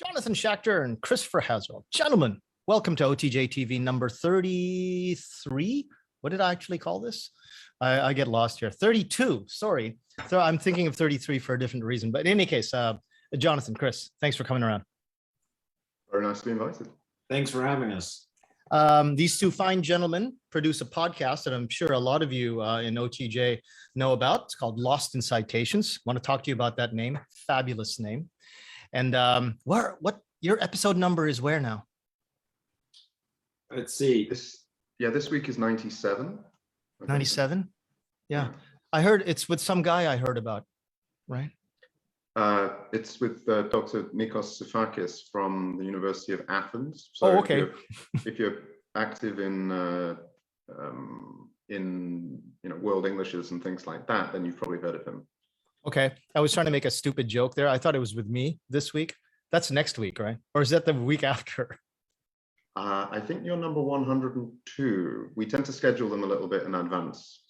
Jonathan Shachter and Christopher Haswell. Gentlemen, welcome to OTJtv number 33. What did I actually call this? I get lost here. 32, sorry. So I'm thinking of 33 for a different reason. But in any case, Jonathan, Chris, thanks for coming around. Very nice to be invited. Thanks for having us. These two fine gentlemen produce a podcast that I'm sure a lot of you in OTJ know about. It's called Lost in Citations. I want to talk to you about that name. Fabulous name. And what your episode number is where now? Let's see. This week is 97. 97? Yeah. I heard it's with some guy I heard about, right? It's with Dr. Nikos Sifakis from the University of Athens. So okay. if you're active in world Englishes and things like that, then you've probably heard of him. Okay. I was trying to make a stupid joke there. I thought it was with me this week. That's next week, right? Or is that the week after? I think you're number 102. We tend to schedule them a little bit in advance.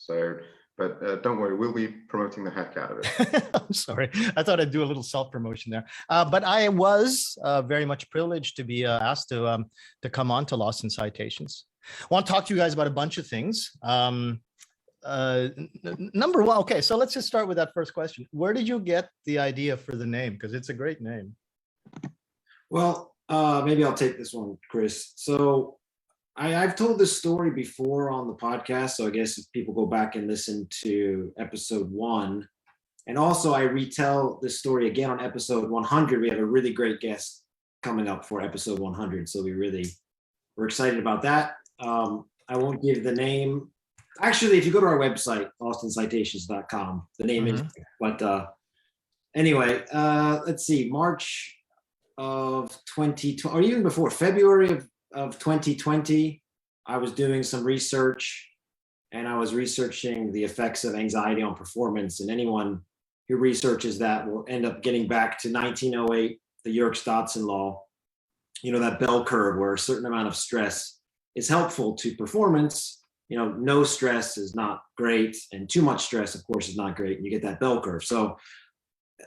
But don't worry, we'll be promoting the heck out of it. I'm sorry. I thought I'd do a little self-promotion there. But I was very much privileged to be asked to come on to Lost in Citations. I want to talk to you guys about a bunch of things. Number one, okay, so let's just start with that first question. Where did you get the idea for the name? Because it's a great name. Well, maybe I'll take this one, Chris. So I've told this story before on the podcast. So I guess if people go back and listen to episode 1, and also I retell this story again on episode 100. We have a really great guest coming up for episode 100. So we're excited about that. I won't give the name. Actually, if you go to our website, austincitations.com, the name is there. But anyway, let's see, March of 2020, or even before, February of 2020, I was doing some research, and I was researching the effects of anxiety on performance. And anyone who researches that will end up getting back to 1908, the Yerkes-Dodson law, that bell curve where a certain amount of stress is helpful to performance. No stress is not great, and too much stress, of course, is not great. And you get that bell curve. So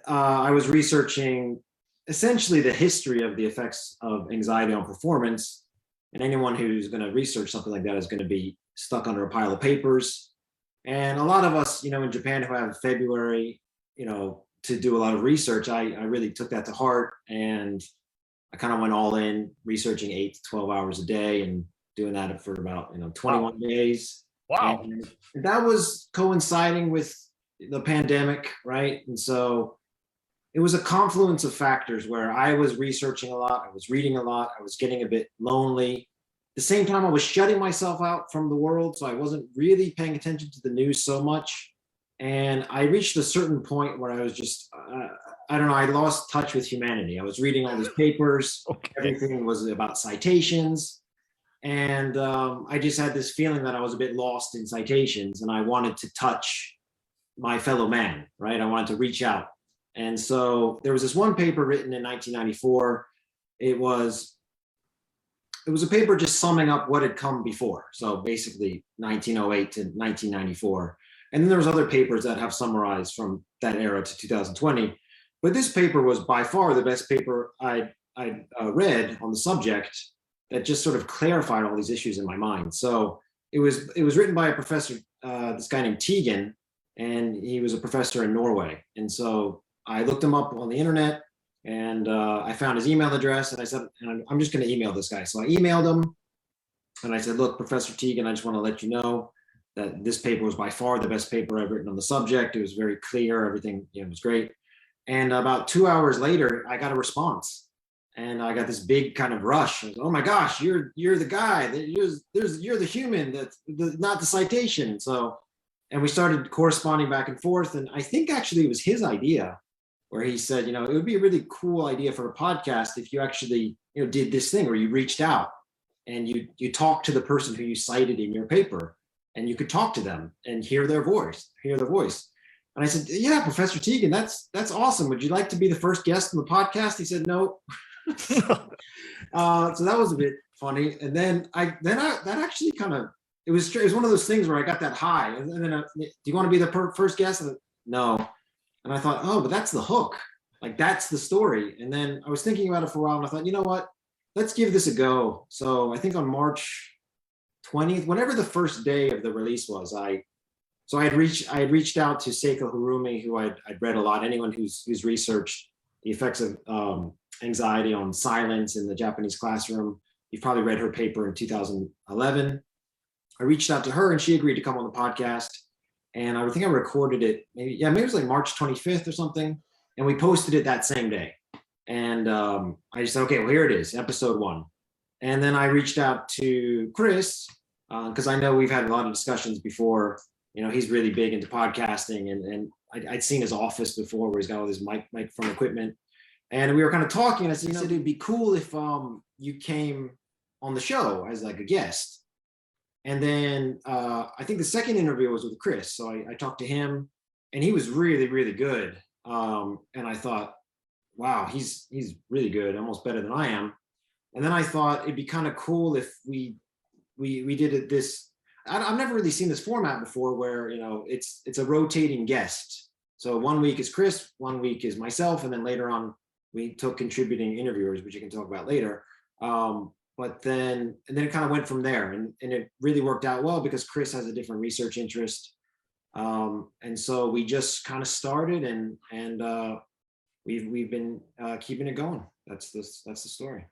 I was researching essentially the history of the effects of anxiety on performance. And anyone who's going to research something like that is going to be stuck under a pile of papers. And a lot of us, in Japan who have February, to do a lot of research, I really took that to heart. And I kind of went all in, researching 8 to 12 hours a day and doing that for about 21 days. Wow. And that was coinciding with the pandemic, right? And so it was a confluence of factors where I was researching a lot, I was reading a lot, I was getting a bit lonely. At the same time, I was shutting myself out from the world, so I wasn't really paying attention to the news so much. And I reached a certain point where I was just, I lost touch with humanity. I was reading all these papers, Everything was about citations. And I just had this feeling that I was a bit lost in citations, and I wanted to touch my fellow man, right? I wanted to reach out. And so there was this one paper written in 1994. It was a paper just summing up what had come before. So basically 1908 to 1994. And then there was other papers that have summarized from that era to 2020. But this paper was by far the best paper I read on the subject that just sort of clarified all these issues in my mind. So it was written by a professor, this guy named Tegan, and he was a professor in Norway. And so I looked him up on the internet, and I found his email address, and I said, I'm just going to email this guy. So I emailed him, and I said, look, Professor Tegan, I just want to let you know that this paper was by far the best paper I've written on the subject. It was very clear. Everything was great. And about 2 hours later, I got a response, and I got this big kind of rush. I was, oh my gosh, you're the guy. You're the human. That's not the citation. So, and we started corresponding back and forth. And I think actually it was his idea, where he said, it would be a really cool idea for a podcast if you actually, did this thing where you reached out and you talked to the person who you cited in your paper, and you could talk to them and hear their voice. And I said, yeah, Professor Tegan, that's awesome. Would you like to be the first guest on the podcast? He said, no. So that was a bit funny. And then that actually kind of, it was one of those things where I got that high. And then, do you want to be the first guest? No. And I thought, oh, but that's the hook. Like that's the story. And then I was thinking about it for a while and I thought, you know what, let's give this a go. So I think on March 20th, whenever the first day of the release was, I had reached out to Seiko Harumi, who I'd read a lot. Anyone who's researched the effects of anxiety on silence in the Japanese classroom, you've probably read her paper in 2011. I reached out to her and she agreed to come on the podcast. And I think I recorded it maybe it was like March 25th or something. And we posted it that same day. And I just said, okay, well, here it is, episode 1. And then I reached out to Chris, because I know we've had a lot of discussions before. You know, he's really big into podcasting, and I'd seen his office before where he's got all this microphone equipment. And we were kind of talking, and I said, it'd be cool if you came on the show as like a guest. And then I think the second interview was with Chris. So I talked to him and he was really, really good. And I thought, wow, he's really good, almost better than I am. And then I thought it'd be kind of cool if we did it this, I've never really seen this format before where, you know, it's a rotating guest. So 1 week is Chris, 1 week is myself. And then later on, we took contributing interviewers, which you can talk about later. But then it kind of went from there, and it really worked out well because Chris has a different research interest. And so we just kind of started and we've been keeping it going. That's the story.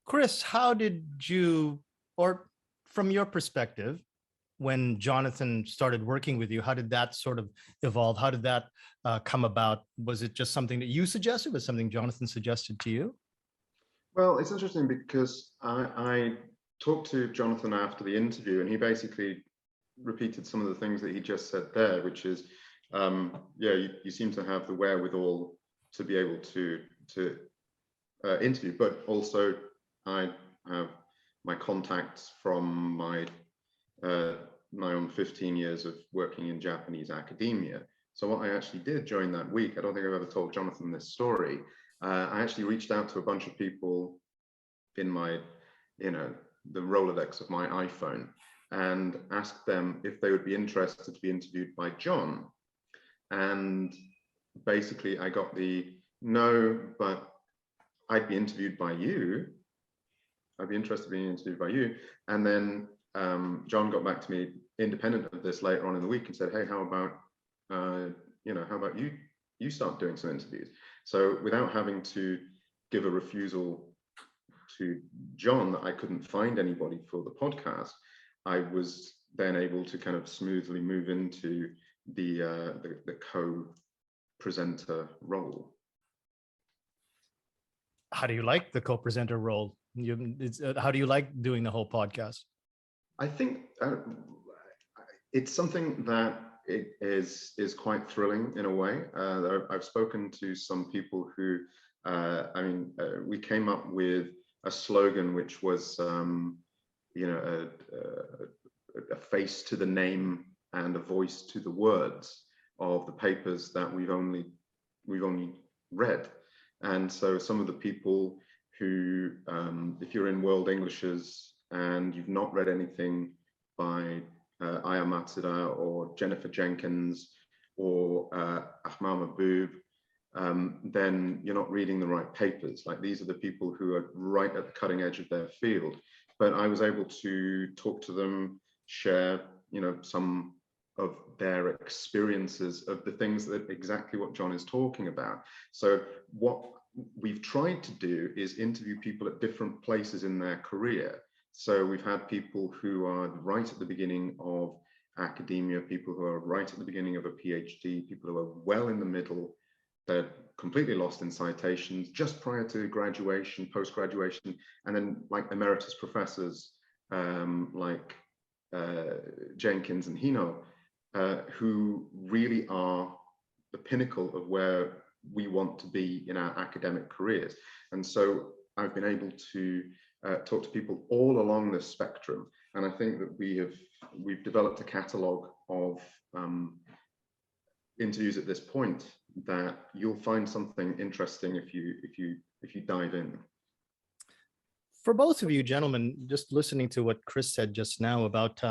Chris, how did you, or from your perspective, when Jonathan started working with you, how did that sort of evolve? How did that come about? Was it just something that you suggested? Was it something Jonathan suggested to you? Well, it's interesting because I talked to Jonathan after the interview, and he basically repeated some of the things that he just said there, which is, you seem to have the wherewithal to be able to interview, but also I have my contacts from my own 15 years of working in Japanese academia. So what I actually did during that week, I don't think I've ever told Jonathan this story. I actually reached out to a bunch of people in my, the Rolodex of my iPhone, and asked them if they would be interested to be interviewed by John. And basically I got the no, but I'd be interviewed by you. I'd be interested in being interviewed by you. And then John got back to me independent of this later on in the week and said, hey, how about, how about you start doing some interviews? So without having to give a refusal to John that I couldn't find anybody for the podcast, I was then able to kind of smoothly move into the co-presenter role. How do you like the co-presenter role? How do you like doing the whole podcast? I think it's something that it is quite thrilling in a way. I've spoken to some people who, we came up with a slogan which was, a face to the name and a voice to the words of the papers that we've only read. And so some of the people who, if you're in World Englishes and you've not read anything by Aya Matsuda or Jennifer Jenkins or Ahmad Mahbub, then you're not reading the right papers. Like, these are the people who are right at the cutting edge of their field. But I was able to talk to them, share, some of their experiences of the things that exactly what John is talking about. So what we've tried to do is interview people at different places in their career. So we've had people who are right at the beginning of academia, people who are right at the beginning of a PhD, people who are well in the middle, they're completely lost in citations just prior to graduation, post-graduation, and then like emeritus professors like Jenkins and Hino, who really are the pinnacle of where we want to be in our academic careers. And so I've been able to talk to people all along this spectrum, and I think that we've developed a catalogue of interviews at this point that you'll find something interesting if you dive in. For both of you gentlemen, just listening to what Chris said just now about,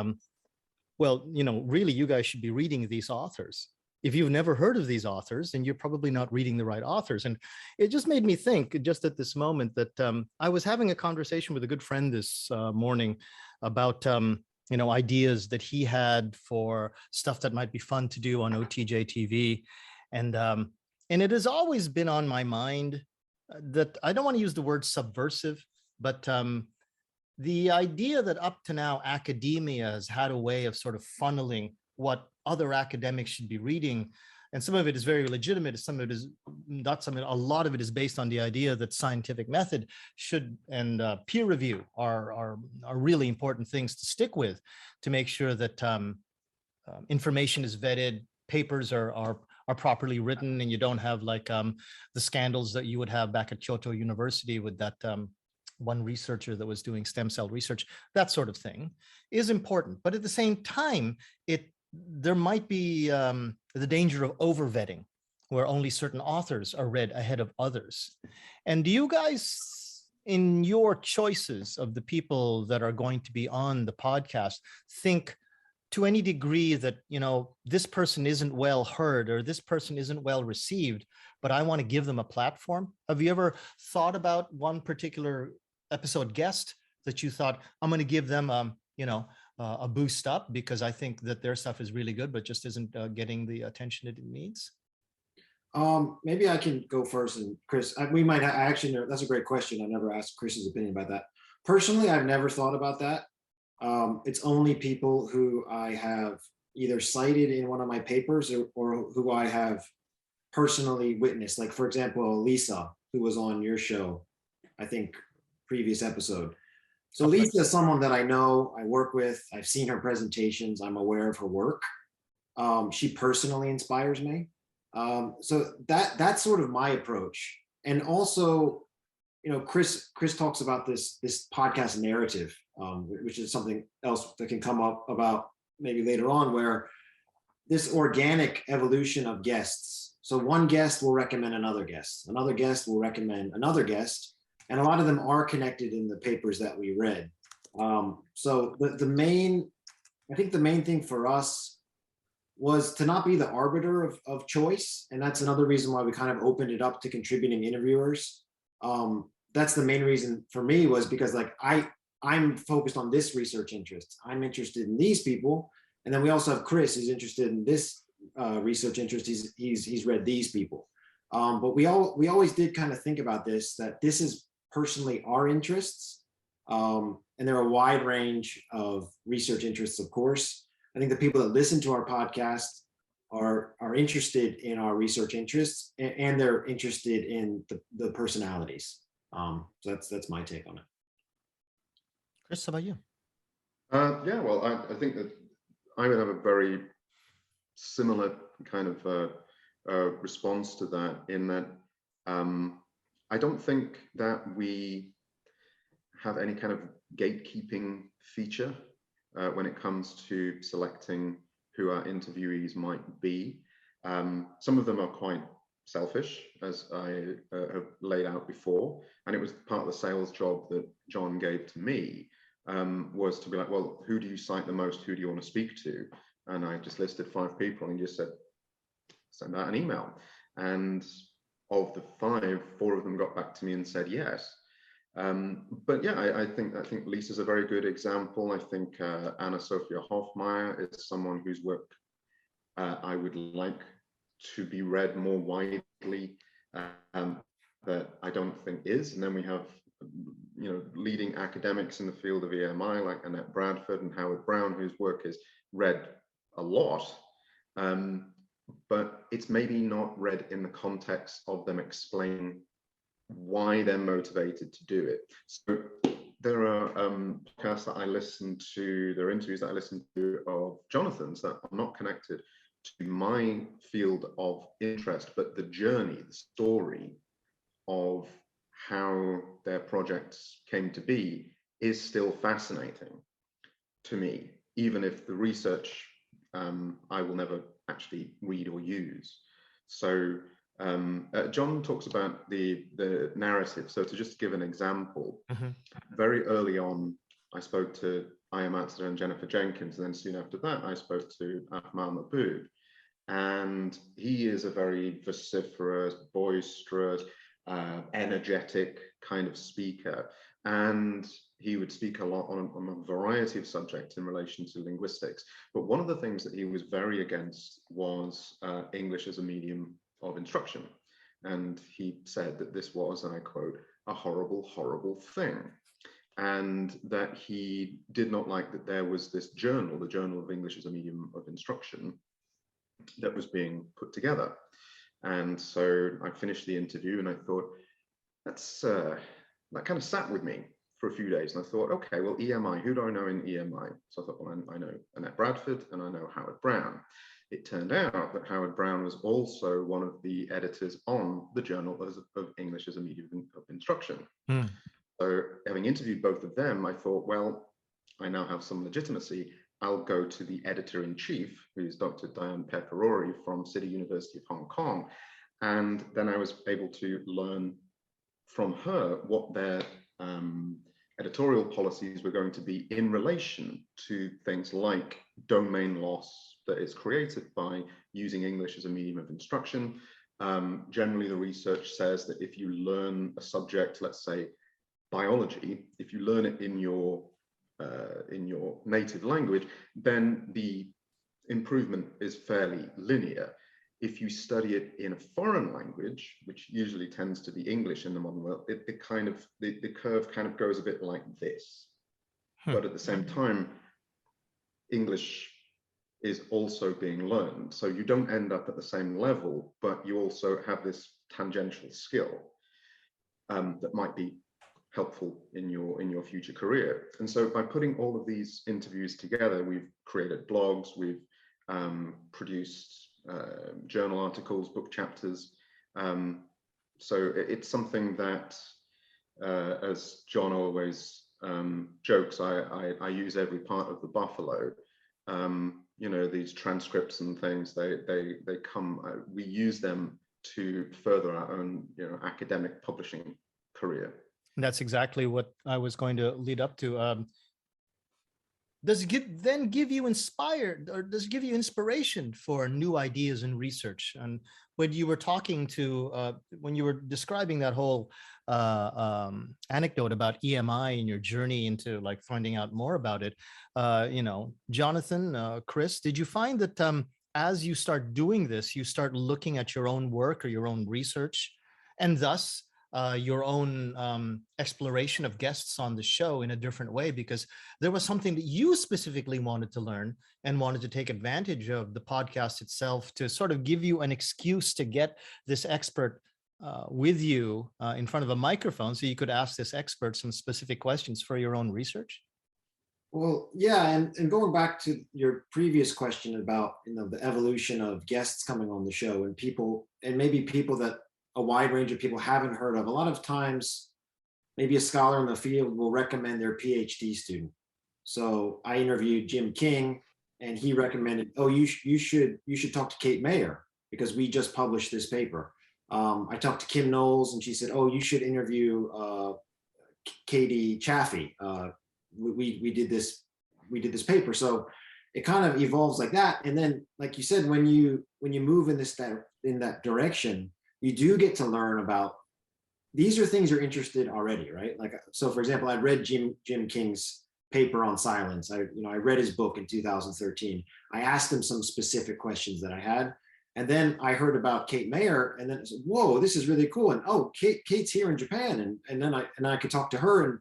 really, you guys should be reading these authors. if you've never heard of these authors, then you're probably not reading the right authors. And it just made me think just at this moment that I was having a conversation with a good friend this morning about ideas that he had for stuff that might be fun to do on OTJtv. And it has always been on my mind that I don't want to use the word subversive, but the idea that up to now academia has had a way of sort of funneling what other academics should be reading, and some of it is very legitimate, some of it is not. Something, a lot of it is based on the idea that scientific method should and peer review are really important things to stick with, to make sure that information is vetted, papers are properly written, and you don't have like the scandals that you would have back at Kyoto University with that one researcher that was doing stem cell research. That sort of thing is important, but at the same time, there might be the danger of over vetting, where only certain authors are read ahead of others. And do you guys, in your choices of the people that are going to be on the podcast, think to any degree that, this person isn't well heard or this person isn't well received, but I want to give them a platform? Have you ever thought about one particular episode guest that you thought, I'm going to give them, a boost up because I think that their stuff is really good, but just isn't getting the attention it needs? Maybe I can go first, and Chris, we might actually, that's a great question. I never asked Chris's opinion about that. Personally, I've never thought about that. It's only people who I have either cited in one of my papers or who I have personally witnessed. Like, for example, Lisa, who was on your show, I think previous episode. So Lisa is someone that I know, I work with, I've seen her presentations, I'm aware of her work. She personally inspires me. So that's sort of my approach. And also, Chris talks about this podcast narrative, which is something else that can come up about maybe later on, where this organic evolution of guests. So one guest will recommend another guest will recommend another guest, and a lot of them are connected in the papers that we read. So the main thing for us was to not be the arbiter of choice. And that's another reason why we kind of opened it up to contributing interviewers. That's the main reason for me, was because like I'm focused on this research interest. I'm interested in these people. And then we also have Chris, who's interested in this research interest. He's read these people. But we always did kind of think about this, that this is personally our interests. And there are a wide range of research interests, of course. I think the people that listen to our podcast are interested in our research interests, and they're interested in the personalities. So that's my take on it. Chris, how about you? Yeah, well, I think that I would have a very similar kind of response to that, in that I don't think that we have any kind of gatekeeping feature when it comes to selecting who our interviewees might be. Some of them are quite selfish, as I have laid out before, and it was part of the sales job that John gave to me, was to be like, well, who do you cite the most? Who do you want to speak to? And I just listed 5 people and just said, send out an email. And of the 5, 4 of them got back to me and said yes. But yeah, I think Lisa's a very good example. I think Anna Sophia Hofmeier is someone whose work I would like to be read more widely, that I don't think is. And then we have leading academics in the field of EMI like Annette Bradford and Howard Brown, whose work is read a lot, but it's maybe not read in the context of them explaining why they're motivated to do it. So there are podcasts that I listen to, there are interviews that I listen to of Jonathan's that are not connected to my field of interest, but the journey, the story of how their projects came to be is still fascinating to me, even if the research I will never actually read or use. So John talks about the narrative. So to just give an example, very early on, I spoke to Aya Matsuda and Jennifer Jenkins, and then soon after that, I spoke to Ahmal Mahboub. And he is a very vociferous, boisterous, energetic kind of speaker. And he would speak a lot on a variety of subjects in relation to linguistics. But one of the things that he was very against was English as a medium of instruction. And he said that this was, and I quote, a horrible, horrible thing. And that he did not like that there was this journal, the Journal of English as a Medium of Instruction, that was being put together. And so I finished the interview and I thought, that kind of sat with me for a few days. And I thought, okay, well, EMI, who do I know in EMI? So I thought, well, I know Annette Bradford and I know Howard Brown. It turned out that Howard Brown was also one of the editors on the Journal of English as a Medium of Instruction. So having interviewed both of them, I thought, well, I now have some legitimacy. I'll go to the editor-in-chief, who's Dr. Diane Pepperori from City University of Hong Kong. And then I was able to learn from her what their editorial policies were going to be in relation to things like domain loss that is created by using English as a medium of instruction. Generally, the research says that if you learn a subject, let's say biology, if you learn it in your native language, then the improvement is fairly linear. If you study it in a foreign language, which usually tends to be English in the modern world, the curve kind of goes a bit like this. But at the same time, English is also being learned. So you don't end up at the same level, but you also have this tangential skill that might be helpful in your future career. And so by putting all of these interviews together, we've created blogs, we've produced journal articles, book chapters. So it's something that, as John always jokes, I use every part of the buffalo. You know, these transcripts and things, they come, we use them to further our own, you know, academic publishing career. That's exactly what I was going to lead up to. Does it then give you inspired, or does it give you inspiration for new ideas in research? And when you were talking to, when you were describing that whole anecdote about EMI and your journey into like finding out more about it, you know, Jonathan, Chris, did you find that as you start doing this, you start looking at your own work or your own research, and thus your own exploration of guests on the show in a different way, because there was something that you specifically wanted to learn and wanted to take advantage of the podcast itself to sort of give you an excuse to get this expert with you in front of a microphone so you could ask this expert some specific questions for your own research? Well, yeah, and going back to your previous question about, you know, the evolution of guests coming on the show and people, and maybe people that a wide range of people haven't heard of. A lot of times, maybe a scholar in the field will recommend their PhD student. So I interviewed Jim King, and he recommended, oh, you should talk to Kate Mayer because we just published this paper. I talked to Kim Knowles, and she said, oh, you should interview Katie Chaffee. We did this paper. So it kind of evolves like that. And then, like you said, when you move in that direction, you do get to learn about, these are things you're interested already, right? Like, so for example, I read Jim King's paper on silence. I read his book in 2013. I asked him some specific questions that I had. And then I heard about Kate Mayer, and then I said, whoa, this is really cool. And oh, Kate's here in Japan. And then I could talk to her and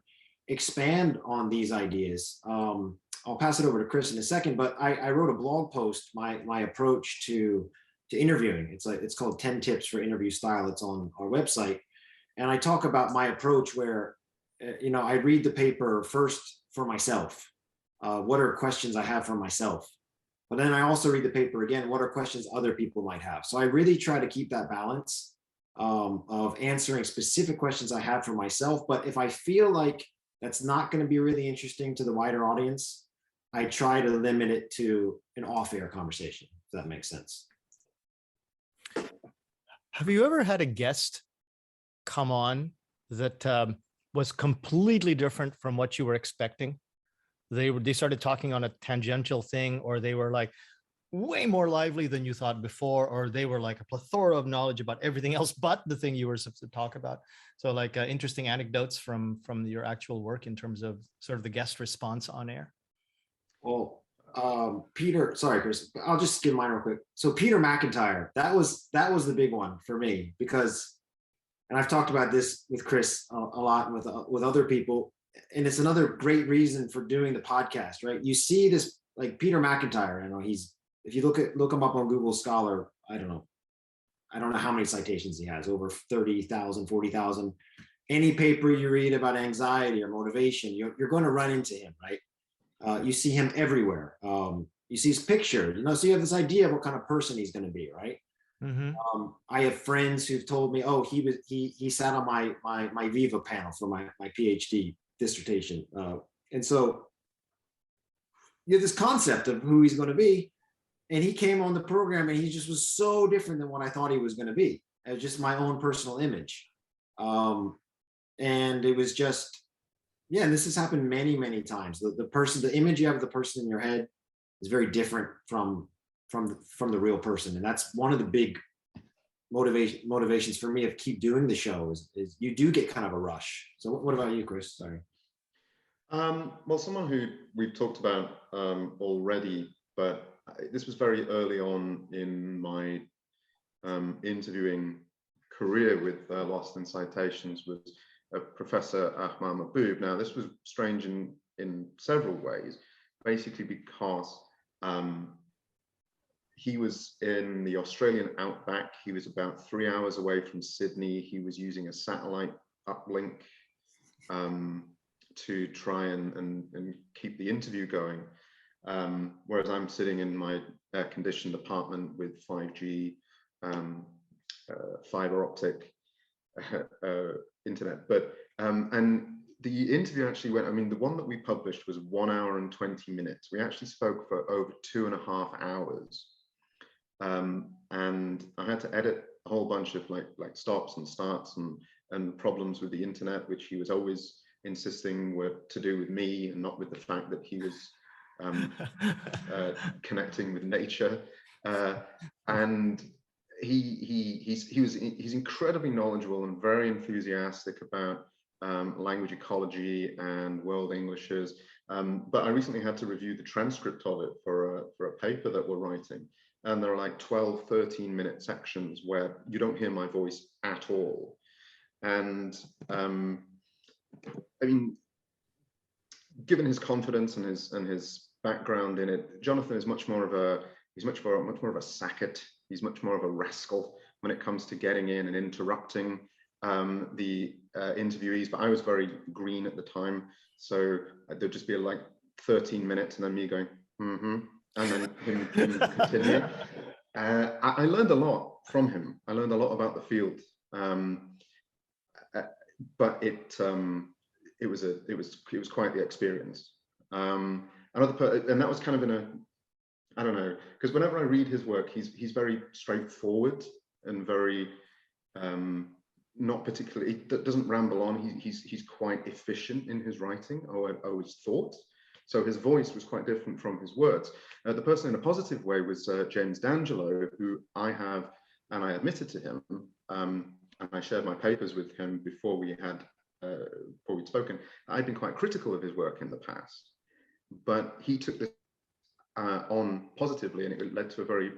expand on these ideas. I'll pass it over to Chris in a second, but I wrote a blog post, my approach to interviewing. It's called 10 Tips for Interview Style. It's on our website. And I talk about my approach where, I read the paper first for myself. What are questions I have for myself? But then I also read the paper again. What are questions other people might have? So I really try to keep that balance of answering specific questions I have for myself. But if I feel like that's not going to be really interesting to the wider audience, I try to limit it to an off-air conversation, if that makes sense. Have you ever had a guest come on that was completely different from what you were expecting? They started talking on a tangential thing, or they were like, way more lively than you thought before, or they were like a plethora of knowledge about everything else but the thing you were supposed to talk about? So like interesting anecdotes from your actual work in terms of sort of the guest response on air. Well, Peter, sorry, Chris, I'll just give mine real quick. So Peter McIntyre, that was the big one for me, because, and I've talked about this with Chris a lot and with other people, and it's another great reason for doing the podcast, right? You see this, like Peter McIntyre, if you look him up on Google Scholar, I don't know how many citations he has, over 30,000, 40,000. Any paper you read about anxiety or motivation, you're going to run into him, right? You see him everywhere. You see his picture, so you have this idea of what kind of person he's going to be, right? Mm-hmm. I have friends who've told me, oh, he sat on my Viva panel for my PhD dissertation. And so you have this concept of who he's going to be. And he came on the program and he just was so different than what I thought he was going to be. It was just my own personal image. And it was just, yeah, and this has happened many, many times. The image you have of the person in your head is very different from the real person. And that's one of the big motivations for me of keep doing the show is you do get kind of a rush. So what about you, Chris? Sorry. Well, someone who we've talked about already, but this was very early on in my interviewing career with Lost in Citations, was Professor Ahmad Mahbub. Now, this was strange in several ways, basically because he was in the Australian outback. He was about 3 hours away from Sydney. He was using a satellite uplink to try and keep the interview going. Whereas I'm sitting in my air-conditioned apartment with 5G, fiber optic internet. But and the interview actually went, I mean, the one that we published was 1 hour and 20 minutes. We actually spoke for over 2.5 hours. And I had to edit a whole bunch of like stops and starts and problems with the internet, which he was always insisting were to do with me and not with the fact that he was connecting with nature, and he's incredibly knowledgeable and very enthusiastic about language ecology and world Englishes. But I recently had to review the transcript of it for a paper that we're writing, and there are like 12, 13-minute sections where you don't hear my voice at all. And I mean, given his confidence and his background in it, Jonathan is much more of a sacket. He's much more of a rascal when it comes to getting in and interrupting the interviewees. But I was very green at the time, so there'd just be like 13 minutes and then me going, mm-hmm, and then him continue. I learned a lot from him. I learned a lot about the field, but it was quite the experience. And that was kind of in a, I don't know, because whenever I read his work, he's very straightforward and very not particularly, that doesn't ramble on. He's quite efficient in his writing, I always thought. So his voice was quite different from his words. The person in a positive way was James D'Angelo, who I have, and I admitted to him, and I shared my papers with him before we'd spoken. I'd been quite critical of his work in the past, but he took this on positively, and it led to a very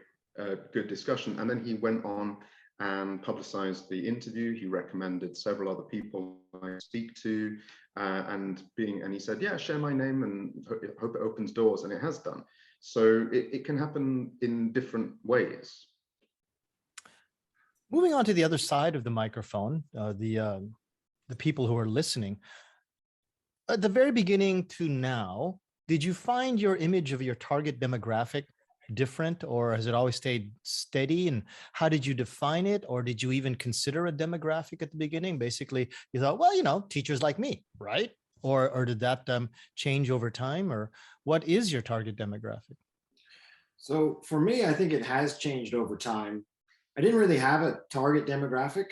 good discussion. And then he went on and publicized the interview. He recommended several other people I speak to, and he said, yeah, share my name and hope it opens doors, and it has done. So it can happen in different ways. Moving on to the other side of the microphone, the people who are listening. At the very beginning to now, did you find your image of your target demographic different, or has it always stayed steady? And how did you define it? Or did you even consider a demographic at the beginning? Basically, you thought, well, teachers like me, right? Or did that change over time? Or what is your target demographic? So for me, I think it has changed over time. I didn't really have a target demographic.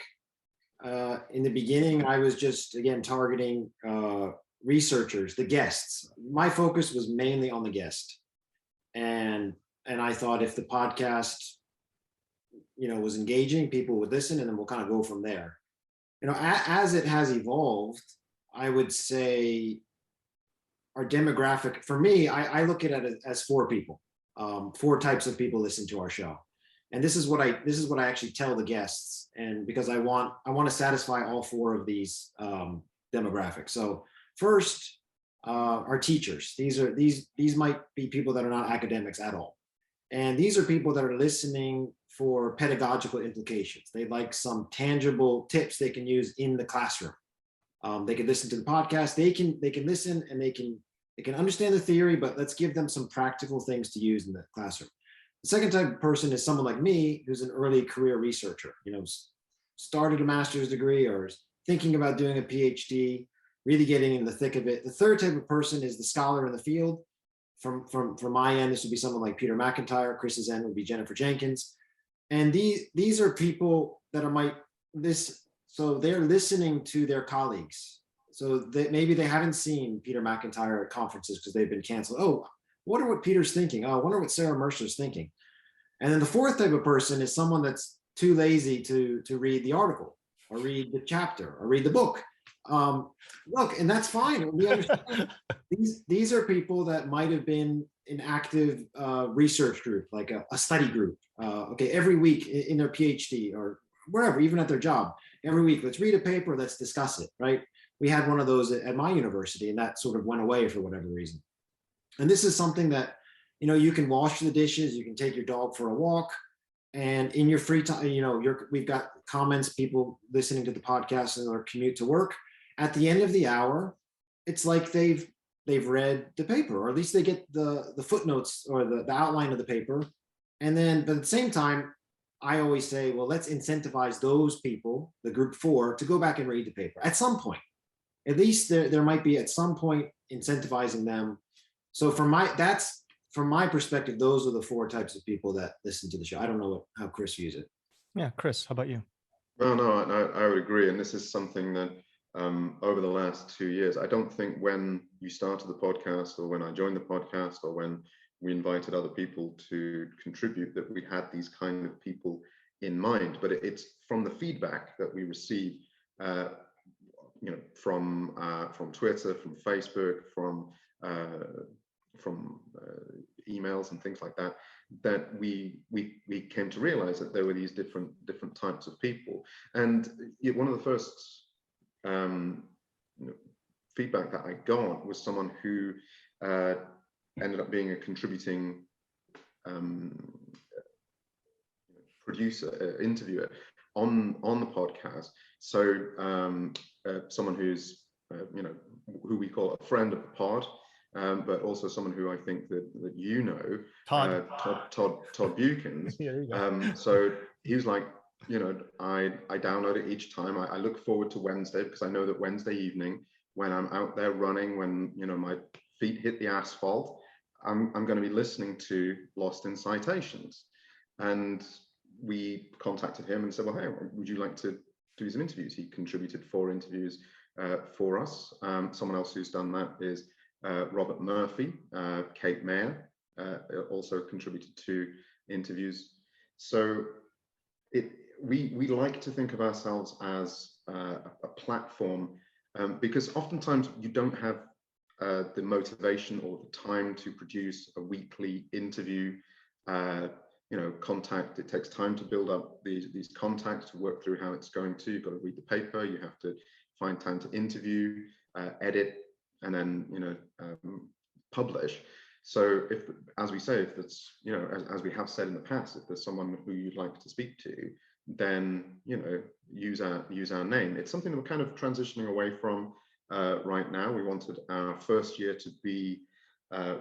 In the beginning, I was just, again, targeting researchers, the guests. My focus was mainly on the guest. And And I thought if the podcast, was engaging, people would listen, and then we'll kind of go from there. As it has evolved, I would say our demographic, for me, I look at it as four people, four types of people listen to our show. And this is what I actually tell the guests, and because I want to satisfy all four of these demographics. So first, our teachers. These might be people that are not academics at all. And these are people that are listening for pedagogical implications. They like some tangible tips they can use in the classroom. They can listen to the podcast. They can listen, and they can understand the theory, but let's give them some practical things to use in the classroom. The second type of person is someone like me, who's an early career researcher. Started a master's degree or is thinking about doing a PhD, really getting in the thick of it. The third type of person is the scholar in the field. From my end, this would be someone like Peter McIntyre. Chris's end would be Jennifer Jenkins. And these are people that so they're listening to their colleagues. So maybe they haven't seen Peter McIntyre at conferences because they've been canceled. Oh, wonder what Peter's thinking. Oh, I wonder what Sarah Mercer's thinking. And then the fourth type of person is someone that's too lazy to read the article or read the chapter or read the book. Look, and that's fine. We understand. These are people that might have been an active research group, like a study group. Every week in their PhD or wherever, even at their job, every week, let's read a paper, let's discuss it, right? We had one of those at my university, and that sort of went away for whatever reason. And this is something that, you can wash the dishes, you can take your dog for a walk, and in your free time, we've got comments, people listening to the podcast in their commute to work. At the end of the hour, it's like they've read the paper, or at least they get the footnotes or the outline of the paper. And then, but at the same time, I always say, well, let's incentivize those people, the group four, to go back and read the paper at some point. At least there might be at some point incentivizing them. So from my perspective, those are the four types of people that listen to the show. I don't know how Chris views it. Yeah, Chris, how about you? No, I would agree. And this is something that over the last 2 years, I don't think when you started the podcast or when I joined the podcast or when we invited other people to contribute that we had these kind of people in mind, but it's from the feedback that we receive, from Twitter, from Facebook, from emails and things like that, that we came to realize that there were these different types of people. And one of the first feedback that I got was someone who ended up being a contributing producer, interviewer on the podcast. So someone who's who we call a friend of the pod, but also someone who I think that Todd Bukins. So he was like, I download it each time. I look forward to Wednesday because I know that Wednesday evening when I'm out there running, when my feet hit the asphalt, I'm going to be listening to Lost in Citations. And we contacted him and said, well, hey, would you like to do some interviews? He contributed 4 interviews for us. Someone else who's done that is Robert Murphy. Kate Mayer also contributed 2 interviews. So we like to think of ourselves as a platform because oftentimes you don't have the motivation or the time to produce a weekly interview contact. It takes time to build up these contacts, to work through how it's going to. You've got to read the paper, you have to find time to interview, edit, and then publish. So if, as we say, if it's as we have said in the past, if there's someone who you'd like to speak to, then use our name. It's something that we're kind of transitioning away from right now. We wanted our first year to be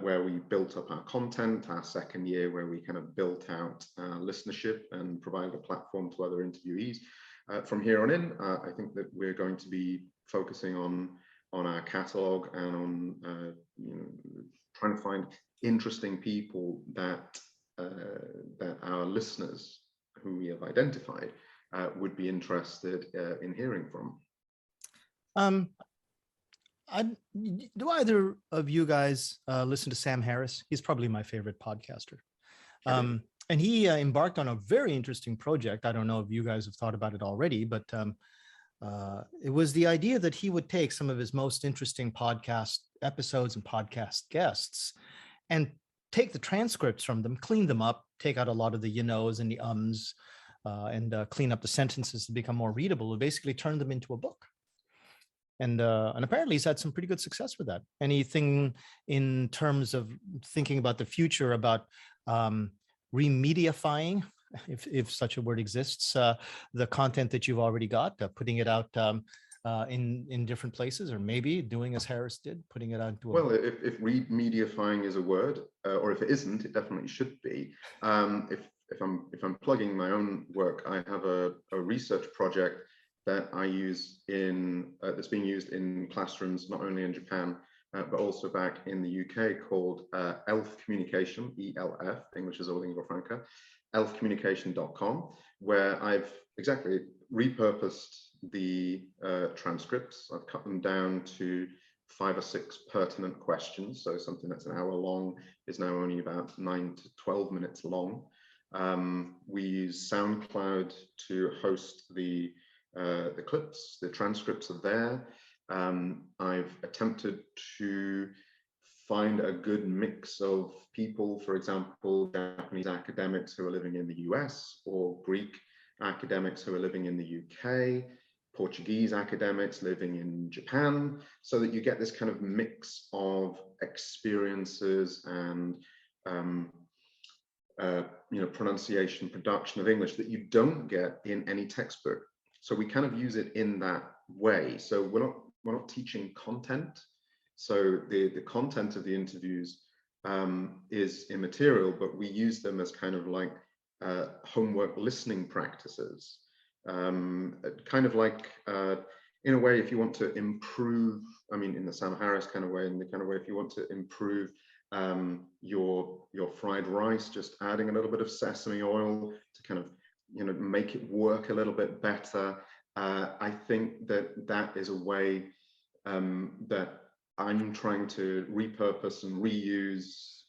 where we built up our content, our second year where we kind of built out our listenership and provided a platform to other interviewees. From here on in, I think that we're going to be focusing on our catalog and on trying to find interesting people that our listeners who we have identified would be interested in hearing from. Do either of you guys listen to Sam Harris? He's probably my favorite podcaster. And he embarked on a very interesting project. I don't know if you guys have thought about it already, but it was the idea that he would take some of his most interesting podcast episodes and podcast guests and take the transcripts from them, clean them up, take out a lot of the you knows and the ums, and clean up the sentences to become more readable, and basically turn them into a book. And apparently he's had some pretty good success with that. Anything in terms of thinking about the future, about remediafying, if such a word exists, the content that you've already got, putting it out in different places, or maybe doing as Harris did, putting it out into well, if remediafying is a word, or if it isn't, it definitely should be. If I'm plugging my own work, I have a research project that I use that's being used in classrooms, not only in Japan, but also back in the UK, called ELF Communication, ELF, English is a lingua franca, elfcommunication.com, where I've exactly repurposed the transcripts. I've cut them down to 5 or 6 pertinent questions. So something that's an hour long is now only about 9 to 12 minutes long. We use SoundCloud to host the clips. The transcripts are there. I've attempted to find a good mix of people, for example, Japanese academics who are living in the US, or Greek academics who are living in the UK, Portuguese academics living in Japan, so that you get this kind of mix of experiences and pronunciation, production of English that you don't get in any textbook. So we kind of use it in that way. So we're not teaching content. So the content of the interviews is immaterial, but we use them as kind of like homework listening practices. Kind of like, in a way, if you want to improve, I mean, in the Sam Harris kind of way, in the kind of way, if you want to improve your fried rice, just adding a little bit of sesame oil to kind of, make it work a little bit better. I think that is a way that I'm trying to repurpose and reuse.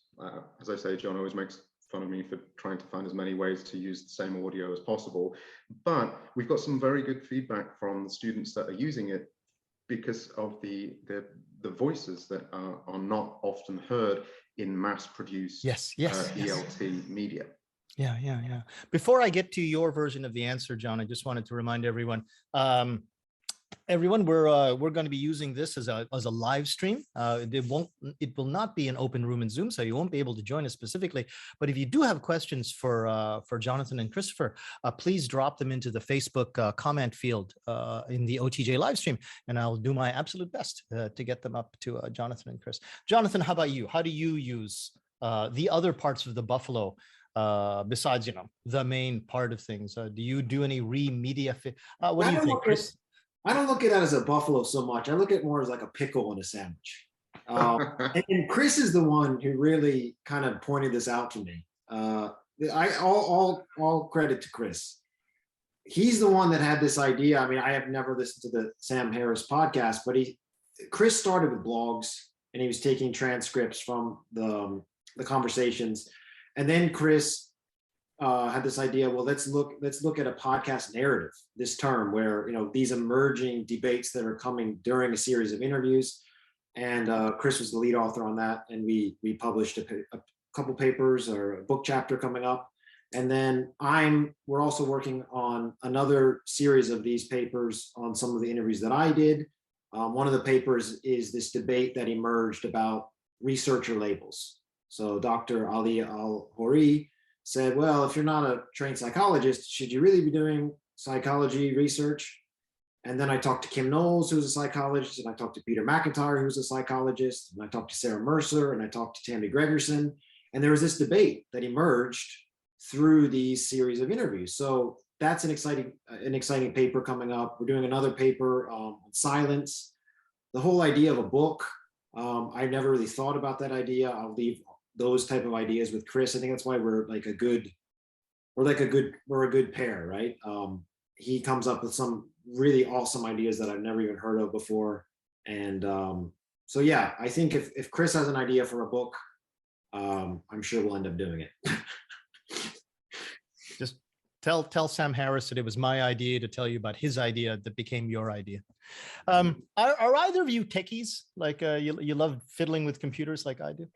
As I say, John always makes fun of me for trying to find as many ways to use the same audio as possible. But we've got some very good feedback from the students that are using it because of the voices that are not often heard in mass-produced ELT media. Yeah. Before I get to your version of the answer, John, I just wanted to remind everyone, we're going to be using this as a live stream. It will not be an open room in Zoom, so you won't be able to join us specifically. But if you do have questions for Jonathan and Christopher, please drop them into the Facebook comment field in the OTJ live stream, and I'll do my absolute best to get them up to Jonathan and Chris. Jonathan, how about you? How do you use the other parts of the Buffalo? Besides, the main part of things, do you do any remedia? What do you think, Chris? I don't look at it as a buffalo so much. I look at it more as like a pickle in a sandwich. And Chris is the one who really kind of pointed this out to me. All credit to Chris. He's the one that had this idea. I mean, I have never listened to the Sam Harris podcast, but Chris started with blogs, and he was taking transcripts from the conversations. And then Chris had this idea, well, let's look at a podcast narrative this term, where these emerging debates that are coming during a series of interviews. And Chris was the lead author on that, and we published a couple papers, or a book chapter coming up. And then we're also working on another series of these papers on some of the interviews that I did. One of the papers is this debate that emerged about researcher labels. So Dr. Ali Al-Hori said, well, if you're not a trained psychologist, should you really be doing psychology research? And then I talked to Kim Knowles, who's a psychologist, and I talked to Peter McIntyre, who's a psychologist, and I talked to Sarah Mercer, and I talked to Tammy Gregerson. And there was this debate that emerged through these series of interviews. So that's an exciting paper coming up. We're doing another paper on silence. The whole idea of a book, I never really thought about that idea. I'll leave those type of ideas with Chris. I think that's why we're a good pair, right? He comes up with some really awesome ideas that I've never even heard of before. And so yeah, I think if Chris has an idea for a book, I'm sure we'll end up doing it. Tell Sam Harris that it was my idea to tell you about his idea that became your idea. Are either of you techies? Like you love fiddling with computers like I do?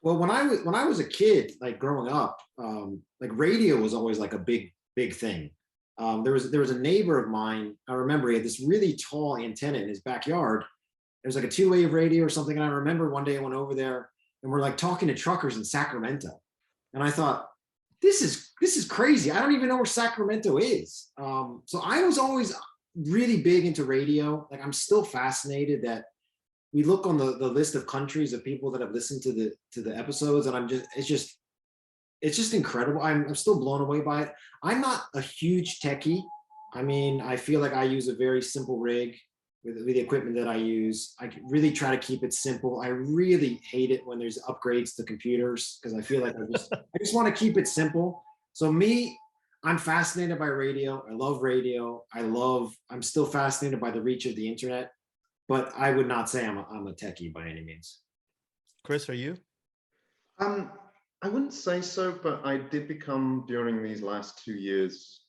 Well, when I was a kid, like growing up, like radio was always like a big thing. There was a neighbor of mine. I remember he had this really tall antenna in his backyard. It was like a 2-wave radio or something. And I remember one day I went over there and we're like talking to truckers in Sacramento, and I thought, this is crazy. I don't even know where Sacramento is. So I was always really big into radio. Like I'm still fascinated that we look on the list of countries of people that have listened to the episodes, and it's just incredible. I'm still blown away by it. I'm not a huge techie. I mean, I feel like I use a very simple rig with the equipment that I use. I really try to keep it simple. I really hate it when there's upgrades to computers because I feel like I just want to keep it simple. So me, I'm fascinated by radio. I love radio. I'm still fascinated by the reach of the internet, but I would not say I'm a techie by any means. Chris, are you? I wouldn't say so, but I did become, during these last 2 years,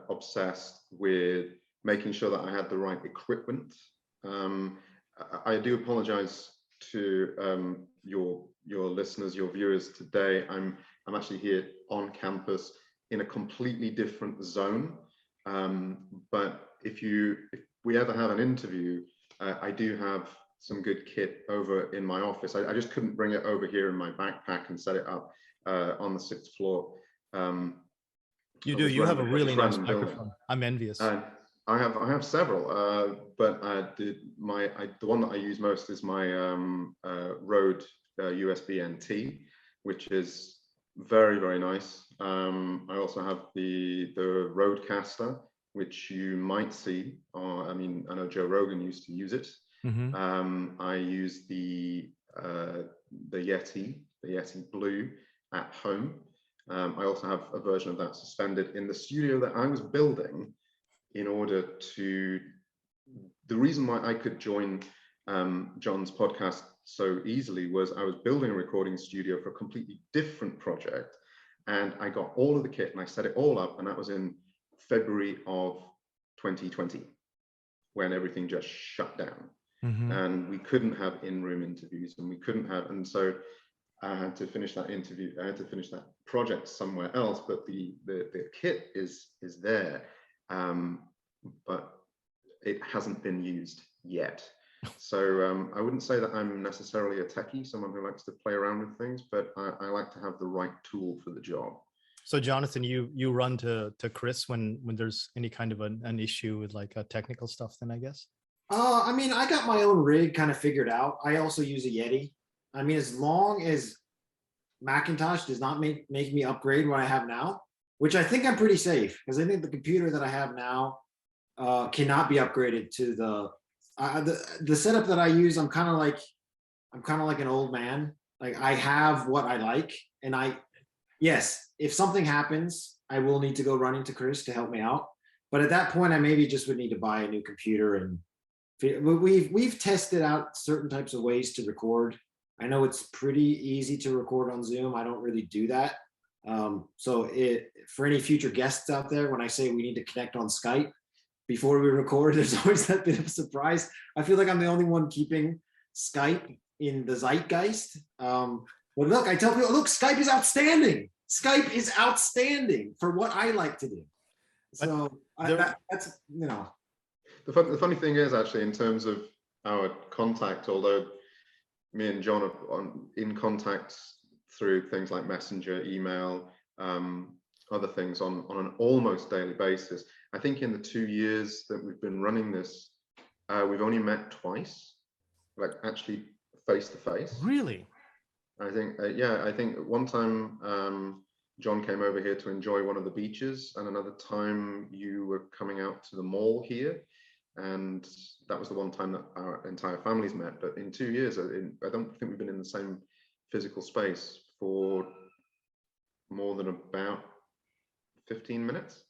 obsessed with making sure that I had the right equipment. I do apologize to your listeners, your viewers today. I'm actually here on campus in a completely different zone. But if we ever have an interview, I do have some good kit over in my office. I just couldn't bring it over here in my backpack and set it up on the 6th floor. You do. You have a really nice microphone. I'm envious. I have several, but the one that I use most is my Rode USB NT, which is very, very nice. I also have the Rodecaster, which you might see. I mean, I know Joe Rogan used to use it. Mm-hmm. I use the Yeti Blue at home. I also have a version of that suspended in the studio that I was building in order to, the reason why I could join John's podcast so easily was I was building a recording studio for a completely different project, and I got all of the kit and I set it all up, and that was in February of 2020 when everything just shut down. Mm-hmm. And we couldn't have in-room interviews, and so I had to finish that interview. I had to finish that project somewhere else, but the kit is there, but it hasn't been used yet. So I wouldn't say that I'm necessarily a techie, someone who likes to play around with things, but I like to have the right tool for the job. So Jonathan, you run to Chris when there's any kind of an issue with like technical stuff, then I guess? I mean, I got my own rig kind of figured out. I also use a Yeti. I mean, as long as Macintosh does not make me upgrade what I have now, which I think I'm pretty safe, because I think the computer that I have now cannot be upgraded to the setup that I use. I'm kind of like an old man. Like I have what I like, and yes, if something happens, I will need to go running to Chris to help me out. But at that point, I maybe just would need to buy a new computer. And we've tested out certain types of ways to record. I know it's pretty easy to record on Zoom. I don't really do that. So for any future guests out there, when I say we need to connect on Skype before we record, there's always that bit of surprise. I feel like I'm the only one keeping Skype in the zeitgeist. But look, I tell people, look, Skype is outstanding. Skype is outstanding for what I like to do. So that's, you know. The funny thing is, actually, in terms of our contact, although me and John are in contact through things like Messenger, email, other things on an almost daily basis, I think in the 2 years that we've been running this, we've only met twice, like actually face to face. Really? I think, yeah, I think one time John came over here to enjoy one of the beaches, and another time you were coming out to the mall here. And that was the one time that our entire families met. But in 2 years, I don't think we've been in the same physical space for more than about 15 minutes.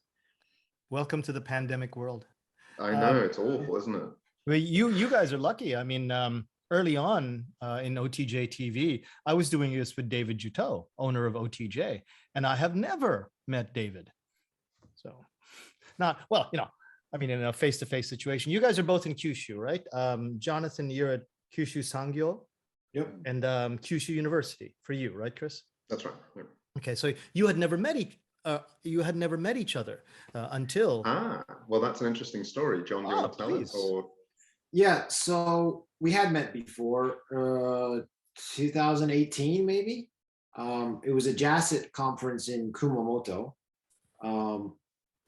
Welcome to the pandemic world. I know, it's awful, isn't it? Well, you guys are lucky. I mean, early on in OTJtv, I was doing this with David Juteau, owner of OTJ, and I have never met David. Not well, I mean, in a face-to-face situation. You guys are both in Kyushu, right? Jonathan, you're at Kyushu Sangyo. Yep. And Kyushu University for you, right, Chris? That's right. Yep. Okay, so you had never met each other until. Well, that's an interesting story. John, do you want to tell it? Please. Or Yeah, so we had met before, 2018 maybe. It was a JASIT conference in Kumamoto.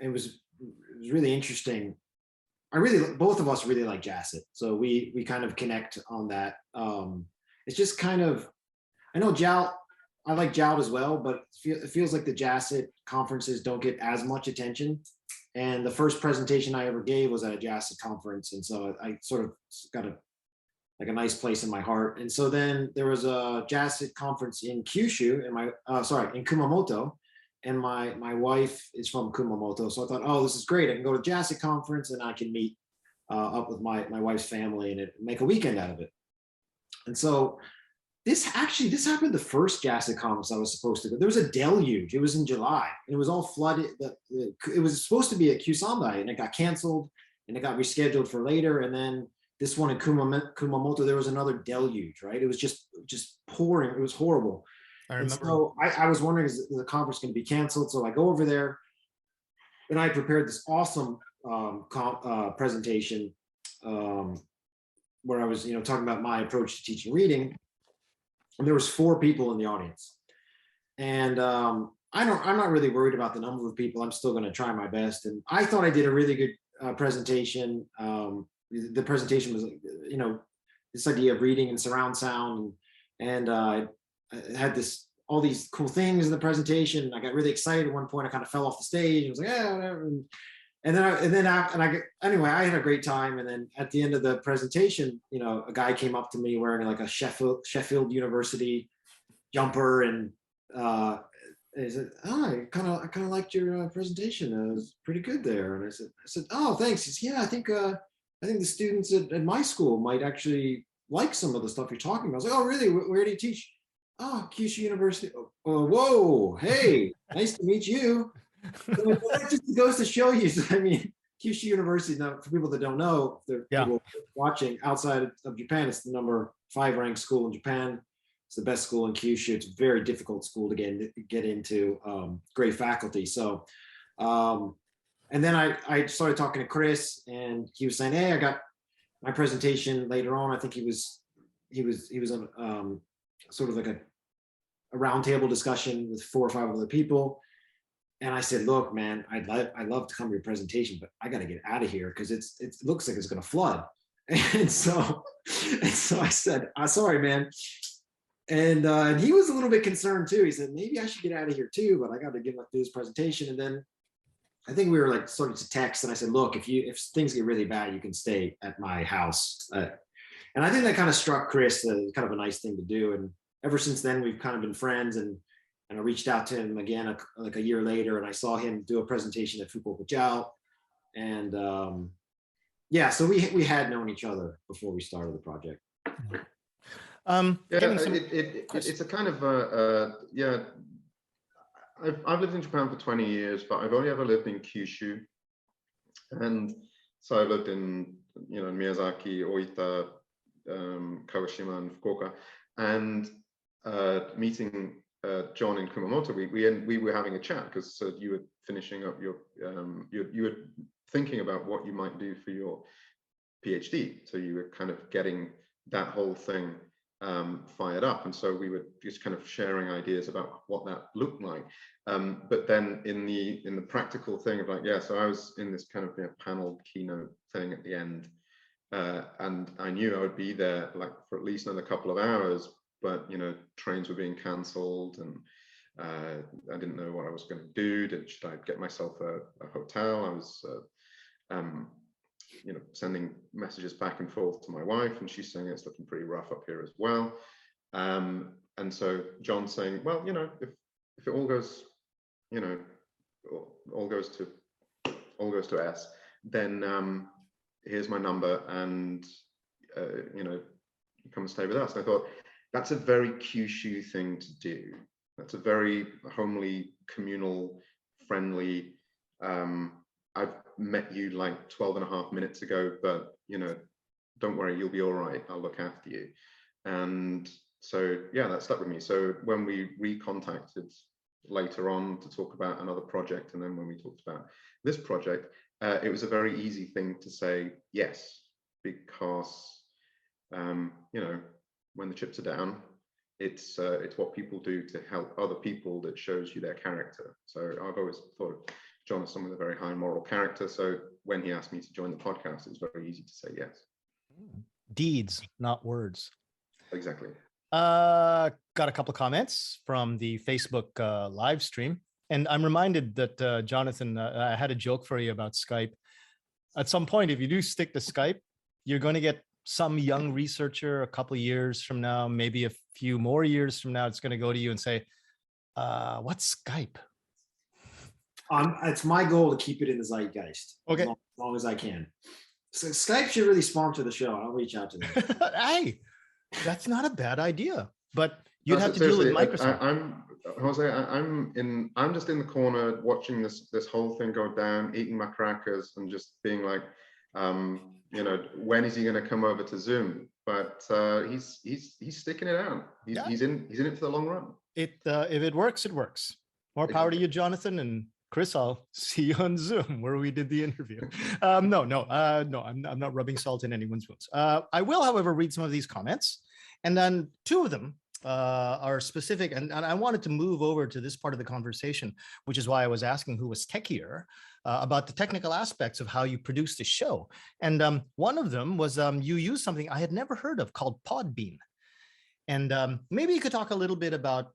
It was really interesting. Both of us really like JASIT, so we kind of connect on that. It's just kind of, I know I like JALT as well, but it feels like the JASIT conferences don't get as much attention. And the first presentation I ever gave was at a JASIT conference, and so I sort of got a nice place in my heart. And so then there was a JASIT conference in Kyushu, in Kumamoto, and my wife is from Kumamoto, so I thought, oh, this is great. I can go to JASIT conference and I can meet up with my wife's family and make a weekend out of it. And so this happened the first JASIT conference I was supposed to go. There was a deluge. It was in July, and it was all flooded. It was supposed to be at Kusandai, and it got canceled, and it got rescheduled for later. And then this one in Kumamoto, there was another deluge, right? It was just pouring. It was horrible. I remember. And so I was wondering, is the conference going to be canceled? So I go over there, and I prepared this awesome presentation where I was, talking about my approach to teaching reading. And there was 4 people in the audience, and I'm not really worried about the number of people. I'm still going to try my best, and I thought I did a really good presentation. The presentation was, this idea of reading and surround sound, and I had all these cool things in the presentation. I got really excited at one point. I kind of fell off the stage. I was like, yeah, whatever. Anyway, I had a great time. And then at the end of the presentation, a guy came up to me wearing like a Sheffield University jumper, and he said, "Oh, I kind of liked your presentation. It was pretty good there." And I said, "Oh, thanks." He said, "Yeah, I think the students at my school might actually like some of the stuff you're talking about." I was like, "Oh, really? Where do you teach?" "Oh, Kyushu University." "Oh, whoa, hey, nice to meet you." That just goes to show you. I mean, Kyushu University, now for people that don't know, people watching outside of Japan, it's the number 5 ranked school in Japan. It's the best school in Kyushu. It's a very difficult school to get into, great faculty. So, and then I started talking to Chris, and he was saying, "Hey, I got my presentation later on." I think he was on sort of like a roundtable discussion with 4 or 5 other people. And I said, "Look, man, I'd love to come to your presentation, but I got to get out of here because it looks like it's going to flood." And so I said, "Sorry, man." And he was a little bit concerned too. He said, "Maybe I should get out of here too, but I got to do this presentation." And then I think we were like starting to text, and I said, "Look, if things get really bad, you can stay at my house." And I think that kind of struck Chris as kind of a nice thing to do. And ever since then, we've kind of been friends. And I reached out to him again like a year later, and I saw him do a presentation at Fukuoka JAL. And so we had known each other before we started the project. It's a kind of I've lived in Japan for 20 years, but I've only ever lived in Kyushu, and so I lived in Miyazaki, Oita, Kagoshima, and Fukuoka, and meeting John in Kumamoto, we were having a chat because you were finishing up your you were thinking about what you might do for your PhD, so you were kind of getting that whole thing fired up, and so we were just kind of sharing ideas about what that looked like. But then in the practical thing of so I was in this kind of panel keynote thing at the end, and I knew I would be there for at least another couple of hours, but trains were being cancelled, and I didn't know what I was going to do. Should I get myself a hotel? I was sending messages back and forth to my wife, and she's saying it's looking pretty rough up here as well. And so John's saying, "Well, if it all goes, all goes to S, then here's my number, and come and stay with us." And I thought, that's a very Kyushu thing to do. That's a very homely, communal, friendly I've met you like 12 and a half minutes ago, but you know, don't worry, you'll be all right. I'll look after you. And so, yeah, that stuck with me. So when we recontacted later on to talk about another project, and then when we talked about this project, it was a very easy thing to say yes, because you know, when the chips are down, it's what people do to help other people that shows you their character. So I've always thought of John as someone with a very high moral character. So when he asked me to join the podcast, it was very easy to say yes. Deeds, not words. Exactly. Got a couple of comments from the Facebook live stream. And I'm reminded that, Jonathan, I had a joke for you about Skype. At some point, if you do stick to Skype, you're going to get some young researcher a couple of years from now, maybe a few more years from now, it's going to go to you and say, what's Skype? It's my goal to keep it in the zeitgeist. Okay. As long as I can. So Skype should really sponsor the show. I'll reach out to them. Hey, that's not a bad idea, but you'd have to deal with Microsoft. I'm just in the corner watching this whole thing go down, eating my crackers and just being like, you know, when is he going to come over to Zoom? But he's sticking it out. He's in it for the long run. If it works, it works. More power to you, Jonathan. And Chris, I'll see you on Zoom where we did the interview. No, I'm not rubbing salt in anyone's wounds. I will, however, read some of these comments, and then two of them are specific. And I wanted to move over to this part of the conversation, which is why I was asking who was techier about the technical aspects of how you produce the show. And one of them was you used something I had never heard of called Podbean. And maybe you could talk a little bit about,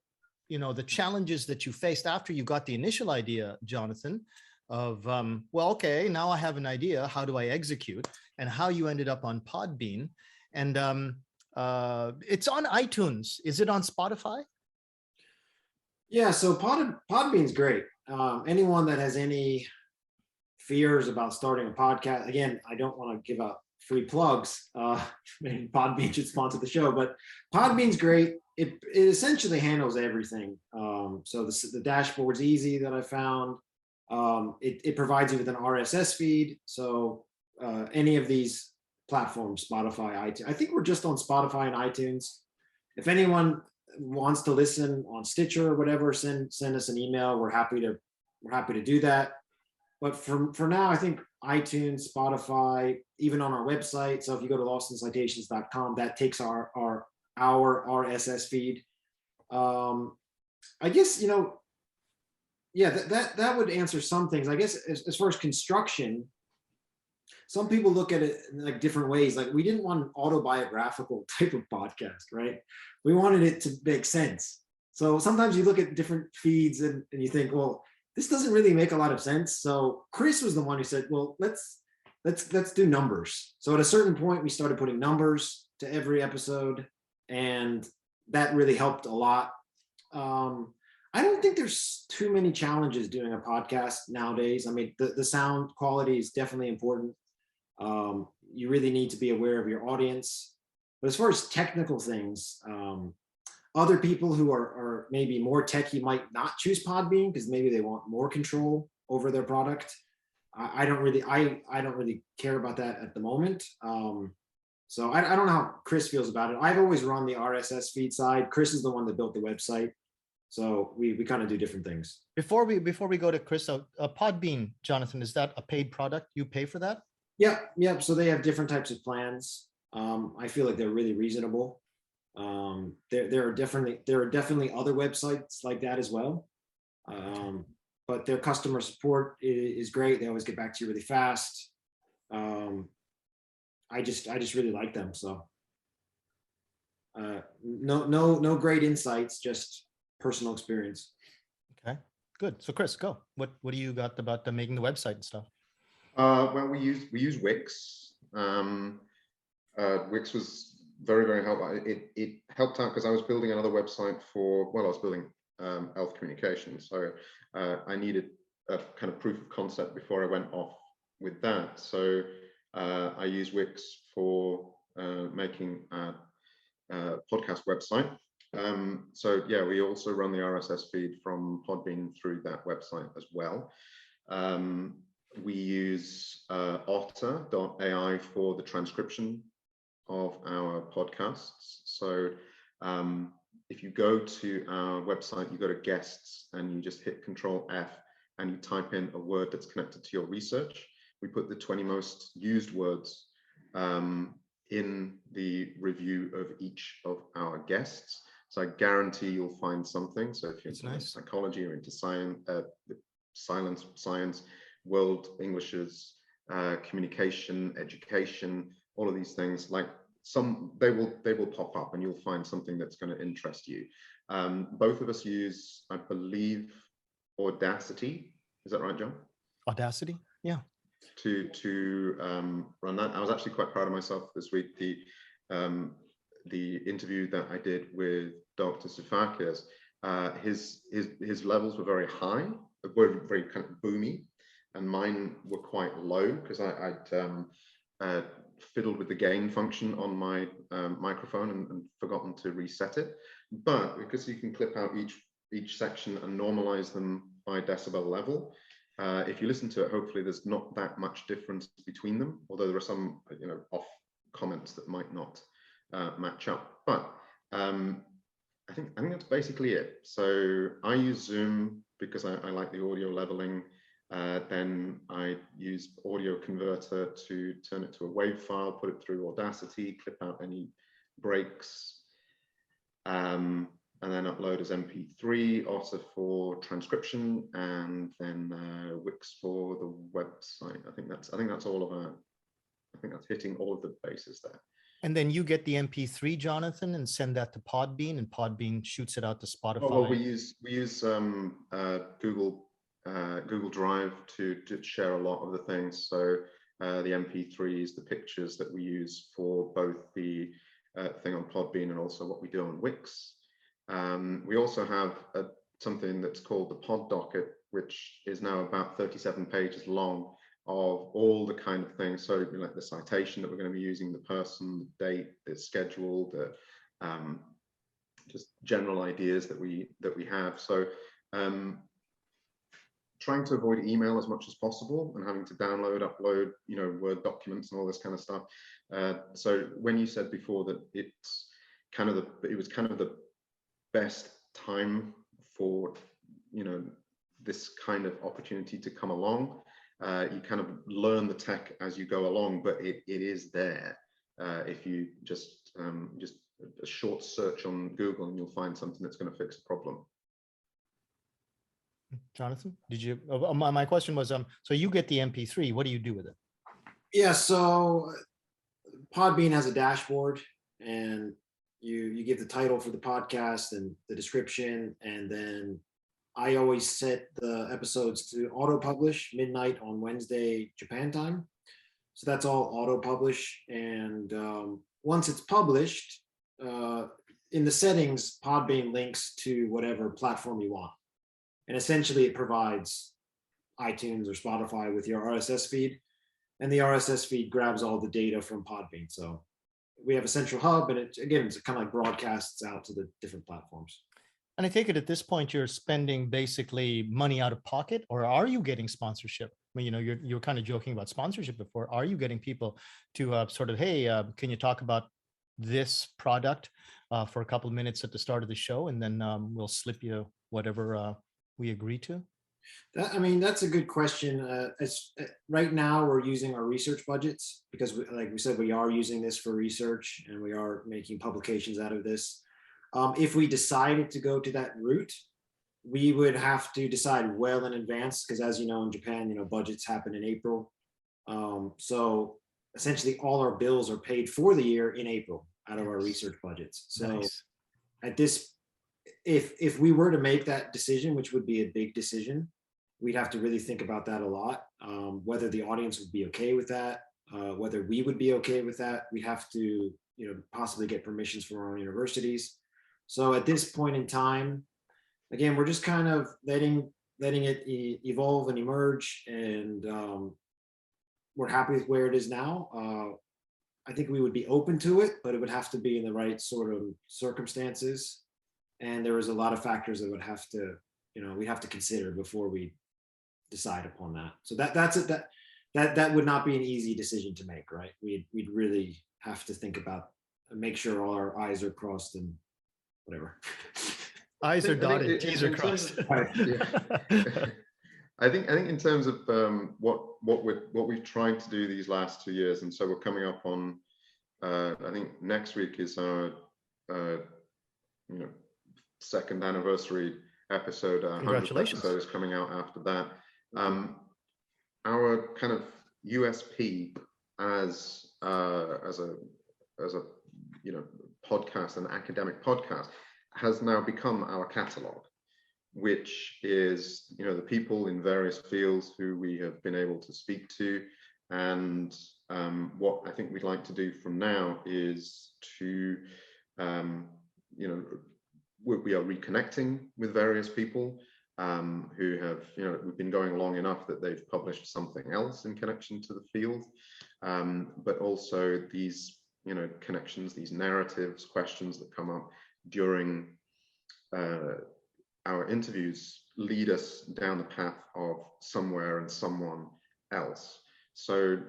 you know, the challenges that you faced after you got the initial idea, Jonathan, of, well, okay, now I have an idea, how do I execute, and how you ended up on Podbean. And it's on iTunes. Is it on Spotify? Yeah, so Podbean's great. Anyone that has any fears about starting a podcast, again, I don't want to give out free plugs. Podbean should sponsor the show, but Podbean's great. It essentially handles everything. So the dashboard's easy that I found. It provides you with an RSS feed. So any of these platforms, Spotify, iTunes. I think we're just on Spotify and iTunes. If anyone wants to listen on Stitcher or whatever, send us an email. We're happy to do that. But for now, I think iTunes, Spotify, even on our website. So if you go to lostInCitations.com, that takes our RSS feed. I guess, you know, yeah, that would answer some things. I guess as far as construction, some people look at it in like different ways. Like, we didn't want an autobiographical type of podcast, right? We wanted it to make sense. So sometimes you look at different feeds and you think, well, this doesn't really make a lot of sense. So Chris was the one who said, well, let's do numbers. So at a certain point, we started putting numbers to every episode, and that really helped a lot. I don't think there's too many challenges doing a podcast nowadays. I mean, the sound quality is definitely important. You really need to be aware of your audience. But as far as technical things, other people who are maybe more techy might not choose Podbean because maybe they want more control over their product. I don't really care about that at the moment. So I don't know how Chris feels about it. I've always run the RSS feed side. Chris is the one that built the website. So we kind of do different things. Before we go to Chris, Podbean, Jonathan, is that a paid product? You pay for that? Yeah. So they have different types of plans. I feel like they're really reasonable. There are definitely other websites like that as well. But their customer support is great. They always get back to you really fast. I just really like them. So no great insights, just personal experience. Okay, good. So Chris, go. What do you got about making the website and stuff? Well, we use Wix. Wix was very, very helpful. It helped out because I was building another website I was building Elf Communications. So I needed a kind of proof of concept before I went off with that. So I use Wix for making a podcast website. So yeah, we also run the RSS feed from Podbean through that website as well. We use Otter.ai for the transcription of our podcasts. So if you go to our website, you go to guests and you just hit Control F and you type in a word that's connected to your research. We put the 20 most used words in the review of each of our guests. So I guarantee you'll find something. So if you're into psychology or into science, science, world Englishes, communication, education, all of these things, like they will pop up and you'll find something that's going to interest you. Both of us use, I believe, Audacity. Is that right, John? Audacity, yeah. To run that. I was actually quite proud of myself this week. The interview that I did with Dr. Soufakis, his levels were very high, were very kind of boomy, and mine were quite low because I'd fiddled with the gain function on my microphone and forgotten to reset it. But because you can clip out each section and normalize them by decibel level, if you listen to it, hopefully there's not that much difference between them, although there are some off comments that might not match up. But I think that's basically it. So I use Zoom because I like the audio leveling. Then I use Audio Converter to turn it to a WAV file, put it through Audacity, clip out any breaks, and then upload as MP3, Otter for transcription, and then Wix for the website. I think that's all of our. I think that's hitting all of the bases there. And then you get the MP3, Jonathan, and send that to Podbean, and Podbean shoots it out to Spotify. Oh, well, we use Google Drive to share a lot of the things. So the MP3s, the pictures that we use for both the thing on Podbean and also what we do on Wix. We also have something that's called the Pod Docket, which is now about 37 pages long of all the kind of things. So like the citation that we're going to be using, the person, the date, the schedule, the just general ideas that we have. So trying to avoid email as much as possible and having to download, upload, Word documents and all this kind of stuff. So when you said before that it was kind of the best time for this kind of opportunity to come along, you kind of learn the tech as you go along, but it is there. If you just a short search on Google and you'll find something that's going to fix a problem. Jonathan, did you? My question was, so you get the MP3. What do you do with it? Yeah, so Podbean has a dashboard, and you give the title for the podcast and the description, and then I always set the episodes to auto-publish midnight on Wednesday Japan time. So that's all auto-publish, and once it's published, in the settings, Podbean links to whatever platform you want. And essentially it provides iTunes or Spotify with your RSS feed, and the RSS feed grabs all the data from Podbean. So we have a central hub, and it's kind of like broadcasts out to the different platforms. And I take it at this point, you're spending basically money out of pocket, or are you getting sponsorship? I mean, you're kind of joking about sponsorship before. Are you getting people to sort of, hey, can you talk about this product for a couple of minutes at the start of the show, and then we'll slip you whatever we agree to? That's a good question. Right now we're using our research budgets because, like we said, we are using this for research and we are making publications out of this. If we decided to go to that route, we would have to decide well in advance because, as you know, in Japan, budgets happen in April. So essentially all our bills are paid for the year in April out of our research budgets. So at this, if we were to make that decision, which would be a big decision, we'd have to really think about that a lot. Whether the audience would be okay with that, whether we would be okay with that, we have to, possibly get permissions from our own universities. So at this point in time, again, we're just kind of letting it evolve and emerge, and we're happy with where it is now. I think we would be open to it, but it would have to be in the right sort of circumstances. And there was a lot of factors that would have to, we'd have to consider before we decide upon that. So that's it. That would not be an easy decision to make, right? We'd really have to think about and make sure all our I's are crossed and whatever. I's are I think dotted, T's are crossed. I think in terms of what we've tried to do these last 2 years, and so we're coming up on I think next week is our second anniversary episode. 100th Congratulations. episode is coming out after that. Our kind of USP as a podcast, an academic podcast, has now become our catalog, which is the people in various fields who we have been able to speak to. And what I think we'd like to do from now is to we are reconnecting with various people who have we've been going long enough that they've published something else in connection to the field, but also these connections, these narratives, questions that come up during our interviews lead us down the path of somewhere and someone else. So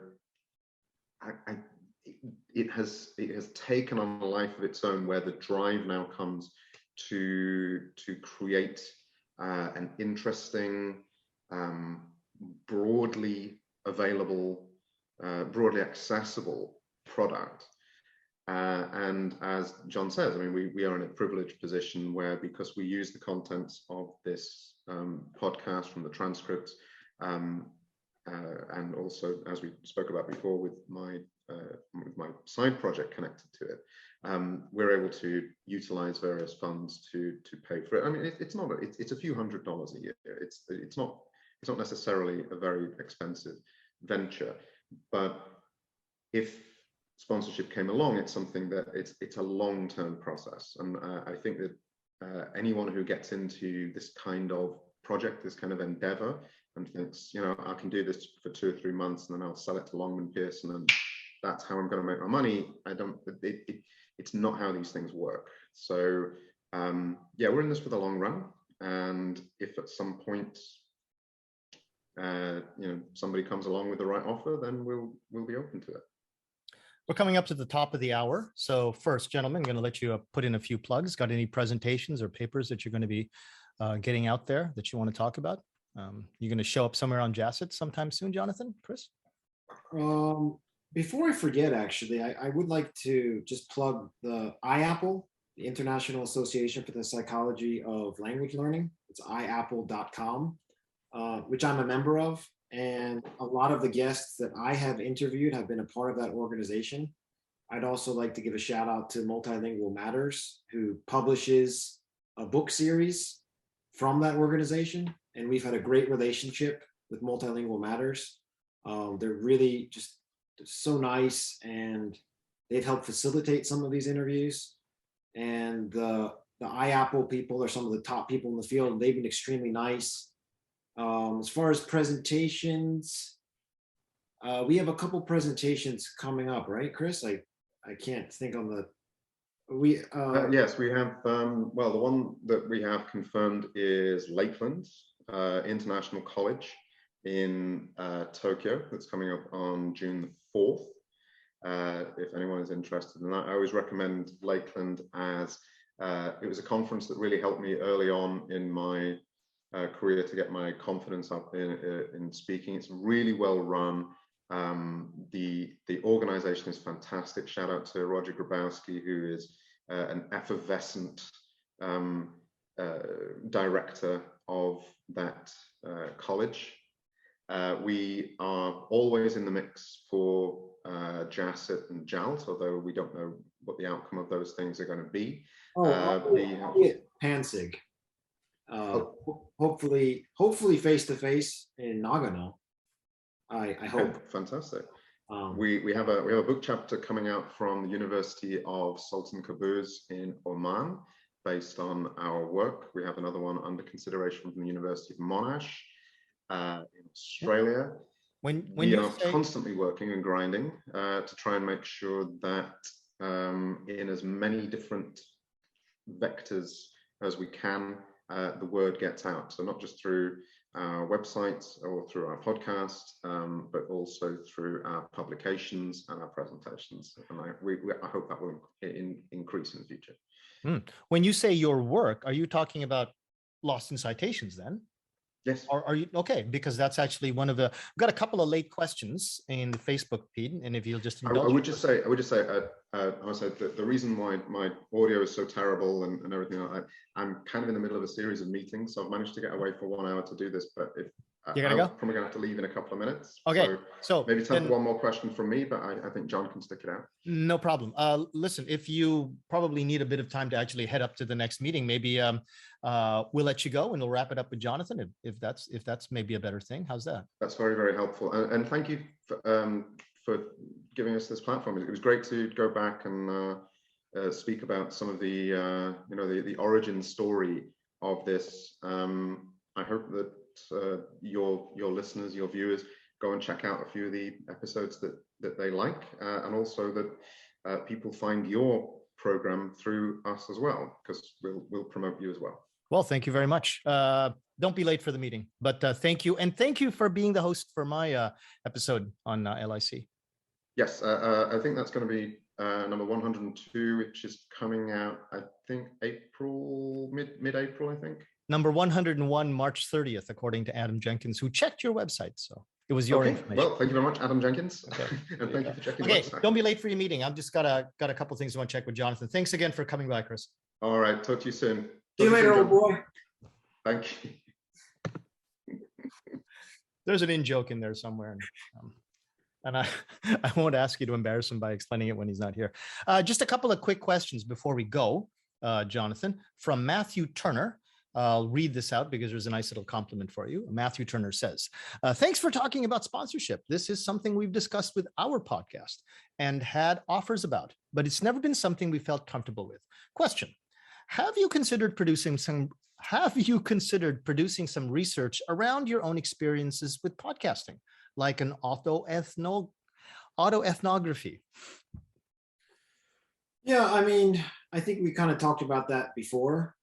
it has taken on a life of its own, where the drive now comes to create an interesting, broadly available, broadly accessible product. And as John says, I mean, we are in a privileged position where, because we use the contents of this podcast from the transcripts, and also, as we spoke about before, with my side project connected to it, we're able to utilize various funds to pay for it. I mean, it's a few $100s a year. It's not necessarily a very expensive venture, but if sponsorship came along, it's something that it's a long-term process. And I think that anyone who gets into this kind of project, this kind of endeavor, and thinks, I can do this for 2 or 3 months and then I'll sell it to Longman Pearson and that's how I'm going to make my money, it's not how these things work. So we're in this for the long run, and if at some point somebody comes along with the right offer, then we'll be open to it. We're coming up to the top of the hour. So first, gentlemen, I'm going to let you put in a few plugs. Got any presentations or papers that you're going to be getting out there that you want to talk about? You're going to show up somewhere on JASIT sometime soon, Jonathan, Chris? Before I forget, actually, I would like to just plug the IAPL, the International Association for the Psychology of Language Learning. It's iapl.com, which I'm a member of. And a lot of the guests that I have interviewed have been a part of that organization. I'd also like to give a shout out to Multilingual Matters, who publishes a book series from that organization. And we've had a great relationship with Multilingual Matters. They're really just so nice, and they've helped facilitate some of these interviews. And the IAPL people are some of the top people in the field, and they've been extremely nice. As far as presentations, we have a couple presentations coming up, right, Chris? I can't think on the yes, we have the one that we have confirmed is Lakeland International College in Tokyo. That's coming up on June the 4th. If anyone is interested in that, I always recommend Lakeland, as it was a conference that really helped me early on in my career to get my confidence up in speaking. It's really well run. The organization is fantastic. Shout out to Roger Grabowski, who is an effervescent director of that college. We are always in the mix for JASIT and JALT, although we don't know what the outcome of those things are going to be. Pansig. Hopefully face to face in Nagano. I hope. Fantastic. We have a book chapter coming out from the University of Sultan Qaboos in Oman, based on our work. We have another one under consideration from the University of Monash in Australia. We are constantly working and grinding to try and make sure that in as many different vectors as we can, the word gets out. So not just through our website or through our podcast, but also through our publications and our presentations. And I hope that will increase in the future. When you say your work, are you talking about Lost in Citations then? Yes. Or are you okay? Because that's actually one of the. We've got a couple of late questions in the Facebook feed, and if you'll just indulge. I would just say that the reason why my audio is so terrible and everything, I'm kind of in the middle of a series of meetings, so I've managed to get away for 1 hour to do this. But if you gotta I'm go, probably gonna have to leave in a couple of minutes. Okay, so maybe time for one more question from me, but I think John can stick it out. No problem. Listen, if you probably need a bit of time to actually head up to the next meeting, maybe we'll let you go and we'll wrap it up with Jonathan if that's maybe a better thing. How's that? That's very, very helpful, and thank you for giving us this platform. It was great to go back and speak about some of the the origin story of this. I hope that your listeners, your viewers, go and check out a few of the episodes that they like, and also that people find your program through us as well, because we'll promote you as well. Well, thank you very much. Don't be late for the meeting, but thank you, and thank you for being the host for my episode on LIC. Yes, I think that's going to be number 102, which is coming out, I think, mid-April, I think. Number 101, March 30th, according to Adam Jenkins, who checked your website. So it was your information. Well, thank you very much, Adam Jenkins. Okay. And thank you for checking the Okay, website. don't be late for your meeting. I've just got a couple things I want to check with Jonathan. Thanks again for coming by, Chris. All right, talk to you soon. See you later, old boy. Thank you. There's an in-joke in there somewhere. And I won't ask you to embarrass him by explaining it when he's not here. Just a couple of quick questions before we go, Jonathan, from Matthew Turner. I'll read this out because there's a nice little compliment for you. Matthew Turner says, thanks for talking about sponsorship. This is something we've discussed with our podcast and had offers about, but it's never been something we felt comfortable with. Question, have you considered producing some research around your own experiences with podcasting, like an autoethnography? Yeah, I mean, I think we kind of talked about that before.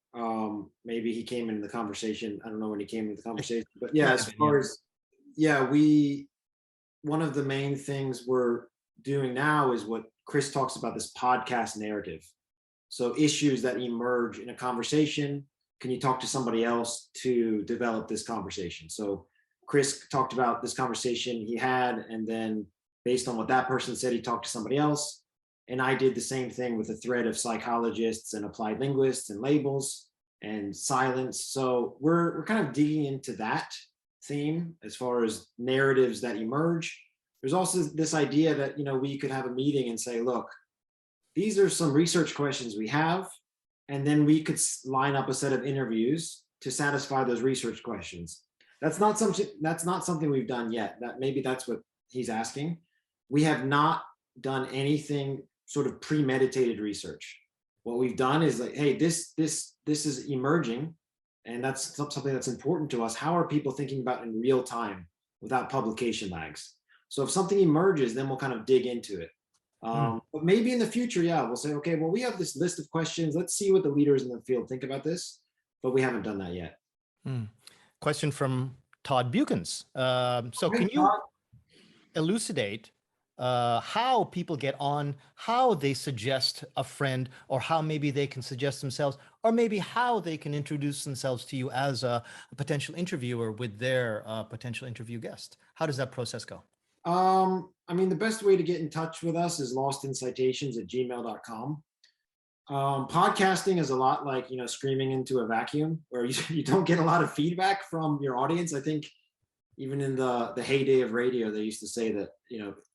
Maybe he came into the conversation. I don't know when he came into the conversation, but yeah, as far as, one of the main things we're doing now is what Chris talks about, this podcast narrative. So issues that emerge in a conversation, can you talk to somebody else to develop this conversation? So Chris talked about this conversation he had, and then based on what that person said, he talked to somebody else. And I did the same thing with a thread of psychologists and applied linguists and labels and silence. So we're kind of digging into that theme as far as narratives that emerge. There's also this idea that, we could have a meeting and say, look, these are some research questions we have, and then we could line up a set of interviews to satisfy those research questions. That's not something we've done yet. Maybe that's what he's asking. We have not done anything sort of premeditated research. What we've done is like, hey, this is emerging, and that's something that's important to us. How are people thinking about in real time without publication lags? So if something emerges, then we'll kind of dig into it. But maybe in the future, we'll say, okay, well, we have this list of questions. Let's see what the leaders in the field think about this, but we haven't done that yet. Question from Todd Bukins. So can you elucidate how people get on, how they suggest a friend, or how maybe they can suggest themselves, or maybe how they can introduce themselves to you as a potential interviewer with their potential interview guest? How does that process go? I mean, the best way to get in touch with us is lostInCitations@gmail.com. Podcasting is a lot like, screaming into a vacuum, where you don't get a lot of feedback from your audience. I think even in the heyday of radio, they used to say that,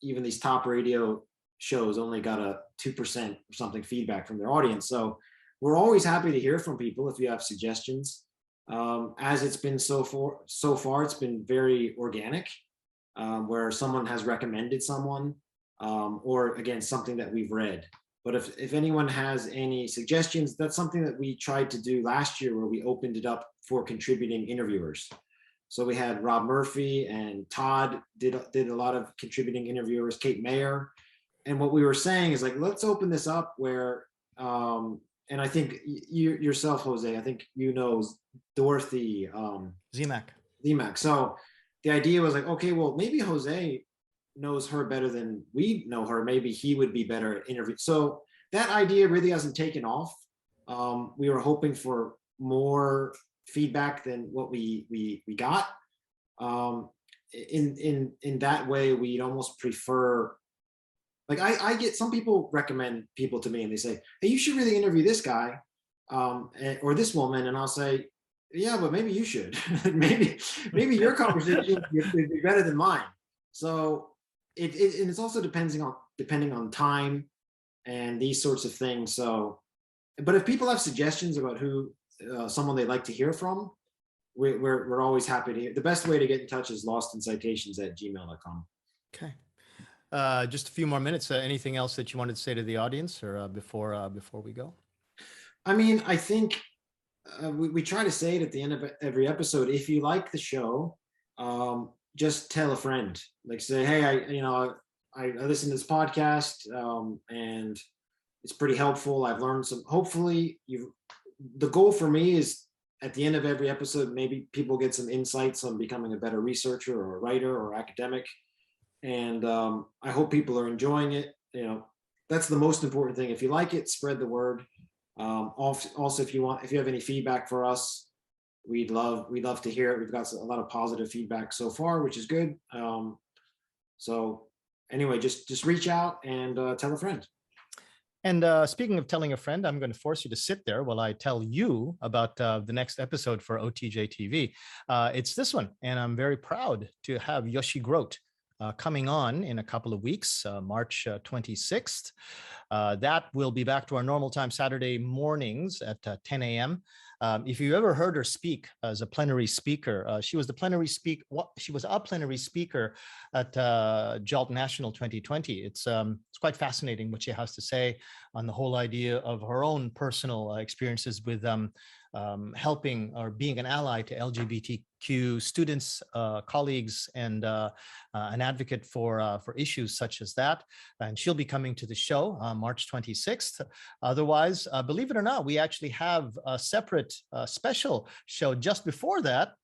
even these top radio shows only got a 2% or something feedback from their audience. So we're always happy to hear from people if you have suggestions. As it's been so far, it's been very organic, where someone has recommended someone, or again, something that we've read. But if anyone has any suggestions, that's something that we tried to do last year, where we opened it up for contributing interviewers. So we had Rob Murphy and Todd did a lot of contributing interviewers, Kate Mayer. And what we were saying is like, let's open this up where, and I think you yourself, Jose, I think Dorothy. Zemak. DMAC. So the idea was like, okay, well, maybe Jose knows her better than we know her. Maybe he would be better at interview. So that idea really hasn't taken off. We were hoping for more feedback than what we got. In that way, we'd almost prefer, like I get some people recommend people to me and they say, hey, you should really interview this guy or this woman, and I'll say, yeah, but maybe you should. maybe your conversation would be better than mine. So and it's also depending on time and these sorts of things. So, but if people have suggestions about who someone they'd like to hear from, we're always happy to hear. The best way to get in touch is lostincitations@gmail.com. Okay. Just a few more minutes. Anything else that you wanted to say to the audience, or before we go? I mean, I think we try to say it at the end of every episode. If you like the show, just tell a friend. Like say, hey, I listen to this podcast and it's pretty helpful. I've learned some. Hopefully, the goal for me is at the end of every episode, maybe people get some insights on becoming a better researcher or a writer or academic. And I hope people are enjoying it. That's the most important thing. If you like it, spread the word. Also, if you have any feedback for us, we'd love to hear it. We've got a lot of positive feedback so far, which is good. So anyway, just reach out and tell a friend. And speaking of telling a friend, I'm going to force you to sit there while I tell you about the next episode for OTJtv. It's this one, and I'm very proud to have Yoshi Grote coming on in a couple of weeks, March 26th. That will be back to our normal time, Saturday mornings at 10 a.m. If you ever heard her speak as a plenary speaker, she was a plenary speaker at JALT National 2020. It's quite fascinating what she has to say on the whole idea of her own personal experiences with helping or being an ally to LGBTQ students, colleagues, and an advocate for issues such as that. And she'll be coming to the show March 26th. Otherwise, believe it or not, we actually have a separate special show just before that,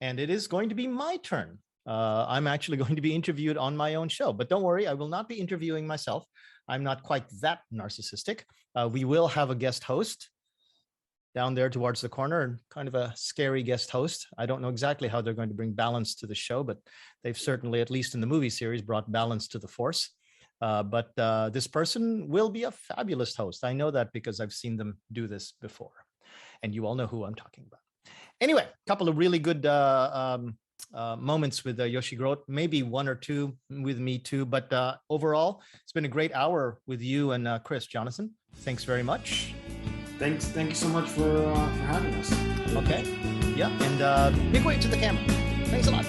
and it is going to be my turn. I'm actually going to be interviewed on my own show, but don't worry, I will not be interviewing myself. I'm not quite that narcissistic. We will have a guest host down there towards the corner, and kind of a scary guest host. I don't know exactly how they're going to bring balance to the show, but they've certainly, at least in the movie series, brought balance to the force. But this person will be a fabulous host. I know that because I've seen them do this before, and you all know who I'm talking about. Anyway, a couple of really good moments with Yoshi Grote, maybe one or two with me too, but overall, it's been a great hour with you and Chris. Jonathan, thanks very much. Thank you so much for having us. Okay. Yeah. And big wave to the camera. Thanks a lot.